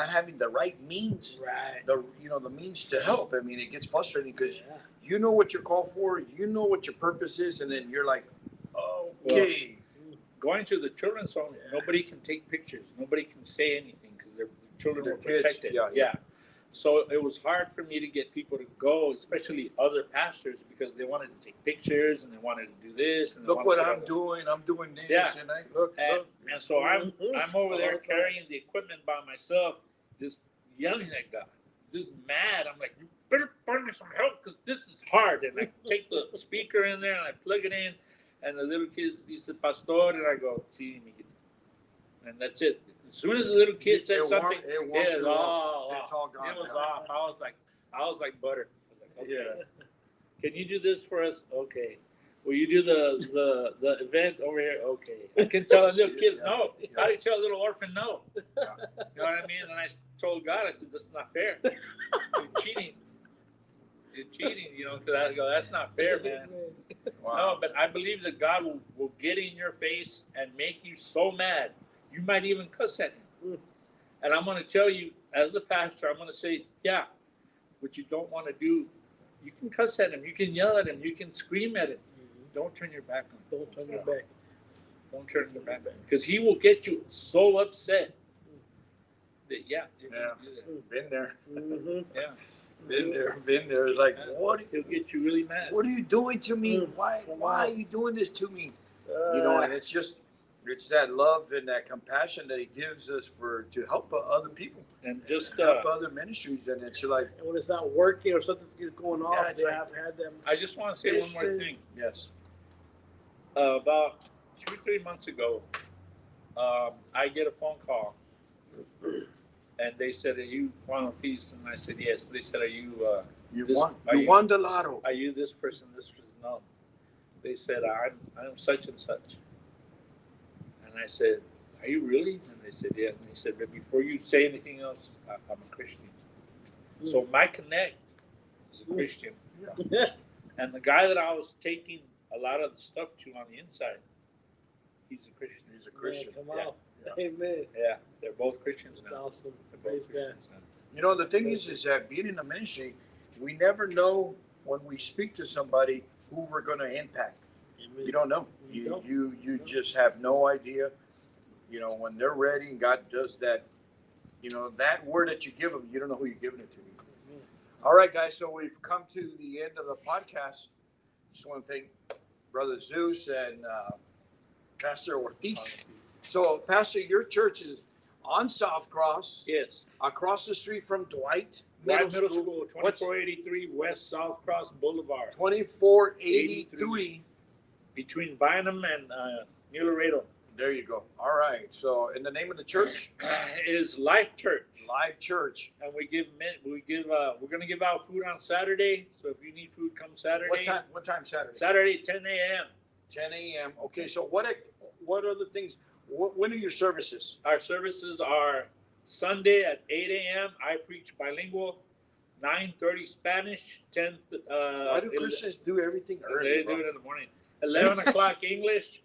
S1: having the right means, the means to help. I mean, it gets frustrating because you know what you're called for, you know what your purpose is, and then you're like, okay.
S2: Going to the children's home, nobody can take pictures, nobody can say anything because the children were
S1: kids.
S2: protected.
S1: Yeah.
S2: So it was hard for me to get people to go, especially other pastors, because they wanted to take pictures and they wanted to do this. And
S1: look what I'm doing. I'm doing this.
S2: Yeah.
S1: And look.
S2: And so I'm over there carrying the equipment by myself, just yelling at God, just mad. I'm like, you better find me some help because this is hard. And I take the speaker in there and I plug it in, and the little kids dice pastor, and I go, sí, mijito. And that's it. As soon as the little kid said something, it was all gone. It was off. I was like butter. I was like, okay. Can you do this for us? Okay. Will you do the event over here? Okay. I can tell the little kids no. How do you tell a little orphan no? You know what I mean? And I told God, I said, this is not fair. You're cheating. You know, because I go, that's not fair, man. Wow. No, but I believe that God will get in your face and make you so mad. You might even cuss at him. And I'm going to tell you, as a pastor, I'm going to say, yeah, what you don't want to do, you can cuss at him, you can yell at him, you can scream at him. Don't turn your back on him.
S4: Don't turn your back.
S2: Don't turn your back on him. Because he will get you so upset that,
S1: been there.
S4: Mm-hmm.
S2: Yeah.
S1: Been there. It's like, what?
S2: He'll get you really mad.
S1: What are you doing to me? Why are you doing this to me? You know, and it's just, It's that love and that compassion that he gives us to help other people
S2: And just
S1: help other ministries, and it's like,
S4: And when it's not working or something's going off,
S1: Yeah, it's
S4: they
S1: like-
S4: have had them.
S2: I just want to say one more thing.
S1: yes,
S2: About 2-3 months ago, I get a phone call, and they said, "Are you Juan Ortiz?" And I said, "Yes." They said, "Are you
S1: you
S2: This-
S1: won.
S2: are
S1: You
S2: you-
S1: won the lotto.
S2: are you this person?" This person, no. They said, I'm such and such." And I said, "Are you really?" And they said, "Yeah." And they said, "But before you say anything else, I'm a Christian." So my connect is a Christian. And the guy that I was taking a lot of the stuff to on the inside, he's a Christian.
S1: He's a Christian.
S4: Come
S2: Yeah.
S4: on. Amen.
S2: Yeah, they're both Christians
S4: That's
S2: now.
S4: awesome.
S2: They're
S4: Praise
S2: both
S4: God.
S2: Christians now.
S1: You know, the thing is that being in a ministry, we never know when we speak to somebody who we're going to impact.
S4: Amen.
S1: You don't know.
S4: You don't.
S1: You just have no idea. You know, when they're ready and God does that, you know, that word that you give them, you don't know who you're giving it to. All right, guys. So we've come to the end of the podcast. Just want to thank Brother Zeus and Pastor Ortiz. So, Pastor, your church is on South Cross,
S2: Yes.
S1: across the street from Dwight
S2: Middle School,
S1: What's
S2: 2483 West South Cross Boulevard,
S1: 2483.
S2: between Bynum and New Laredo.
S1: There you go. All right. So, in the name of the church,
S2: Is Life Church,
S1: Live Church.
S2: and we're gonna give out food on Saturday. So if you need food, come Saturday.
S1: What time? What time Saturday?
S2: Saturday, 10 a.m.
S1: 10 a.m. Okay. So, what other things? When are your services?
S2: Our services are Sunday at 8 a.m. I preach bilingual, 9:30 Spanish, 10.
S1: Why do Christians do everything early?
S2: They
S1: bro?
S2: do it in the morning. 11 o'clock English.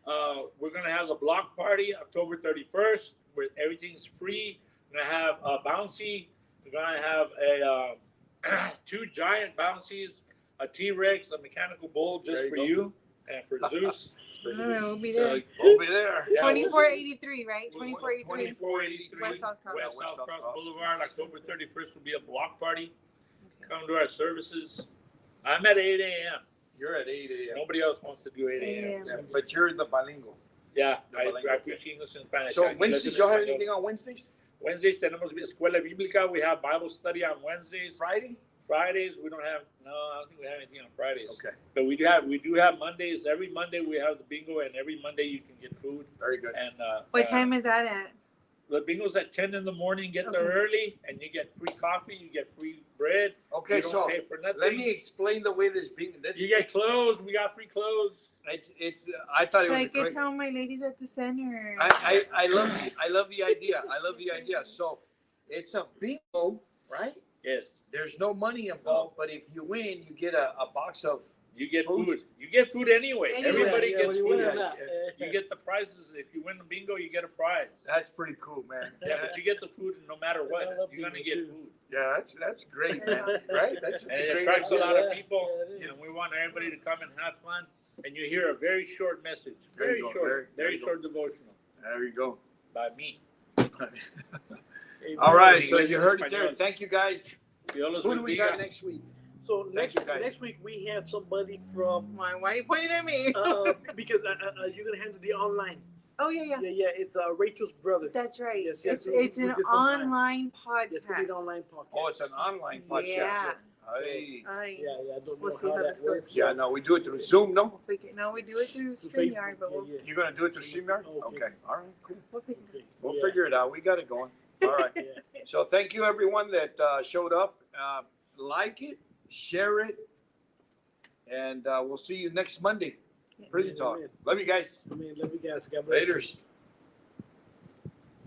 S2: We're gonna have the block party October 31st, where everything's free. We're gonna have a bouncy. We're gonna have a 2 giant bouncies, a T-Rex, a mechanical bull just
S1: There you
S2: for
S1: go.
S2: you and for Zeus.
S3: We'll be there.
S1: We'll be there.
S2: Yeah,
S3: 2483, right?
S1: We'll-
S3: 2483.
S2: 2483
S3: West South Cross.
S2: West South Cross Boulevard. October 31st will be a block party. Come to our services. I'm at 8 a.m.
S1: You're at 8 a.m.
S2: Nobody else wants to do 8 a.m.
S1: Yeah, but you're the bilingual.
S2: Yeah,
S1: The
S2: I
S1: bilingual,
S2: preach English and Spanish.
S1: So,
S2: Aquí
S1: Wednesdays,
S2: les
S1: y'all have
S2: español.
S1: anything on Wednesdays?
S2: Wednesdays tenemos escuela bíblica. We have Bible study on Wednesdays.
S1: Friday?
S2: Fridays we don't have. No, I don't think we have anything on Fridays.
S1: Okay.
S2: But we do have Mondays. Every Monday we have the bingo, and every Monday you can get food.
S1: Very good.
S2: And
S3: What time is that at?
S2: the bingo's at 10 in the morning. Get there
S3: Okay.
S2: early, and you get free coffee. You get free bread.
S1: Okay,
S2: You don't
S1: so
S2: pay for nothing.
S1: let me explain the way this being.
S2: You get clothes. We got free clothes.
S1: It's. I thought it was.
S3: I
S1: a
S3: could
S1: great,
S3: tell my ladies at the center.
S1: I love the idea. I love the idea. So, it's a bingo, right?
S2: Yes.
S1: There's no money involved, but if you win, you get a box of.
S2: You get
S1: Food.
S2: food. You get food anyway.
S3: Anyway.
S2: Everybody
S4: Yeah,
S2: gets
S4: whether you win
S2: food.
S4: or not.
S2: You get the prizes. If you win the bingo, you get a prize.
S1: That's pretty cool, man.
S2: Yeah, but you get the food no matter
S4: I
S2: what.
S4: love
S2: You're gonna
S4: bingo
S2: get
S4: too.
S2: food,
S1: Yeah, that's great, man. Right? That's just
S2: and
S1: a
S2: it
S1: great
S2: attracts a
S1: idea.
S2: lot of
S4: Yeah,
S2: people.
S4: yeah, it is.
S2: And we want everybody to come and have fun. And you hear a very short message,
S1: There
S2: very
S1: you go.
S2: short,
S1: There
S2: very
S1: you
S2: short devotional
S1: There you go.
S2: by me.
S4: Amen.
S1: All right,
S2: En
S1: so
S2: inglés
S1: you
S2: y en
S1: heard it there.
S2: español.
S1: Thank you, guys.
S2: Dios los
S1: Who do we got
S2: bendiga.
S1: next week?
S4: So
S1: Thank you, guys.
S4: next week we have somebody from
S3: Why are you pointing at me?
S4: because you're gonna handle the online.
S3: Oh, yeah.
S4: Yeah. It's Rachel's brother.
S3: That's right.
S4: Yes, yes,
S3: It's
S4: we
S3: an
S4: did some time.
S3: online
S4: It's gonna be an
S3: podcast.
S4: online podcast.
S1: Oh, it's an online podcast.
S3: Yeah.
S1: Hey.
S3: Ay,
S4: Yeah, I don't
S3: We'll
S4: know
S3: see
S4: how
S3: how
S4: that
S3: this goes.
S4: works.
S1: Yeah, no, we do it through Zoom, no?
S3: we'll figure- no, we do it through
S4: Through
S3: StreamYard,
S4: Facebook.
S3: but we'll,
S4: Yeah,
S1: You're gonna do it through StreamYard?
S4: Okay.
S1: Okay. All right. Cool.
S3: we'll figure
S4: yeah.
S3: it out.
S1: We'll
S4: Yeah.
S1: figure it out. We got it going. All right.
S4: Yeah.
S1: So thank you everyone that showed up. Like it, share it, and we'll see you next Monday. Prison Talk.
S4: Amen.
S1: Love you guys.
S4: I mean, love you guys. God bless you.
S1: Laters.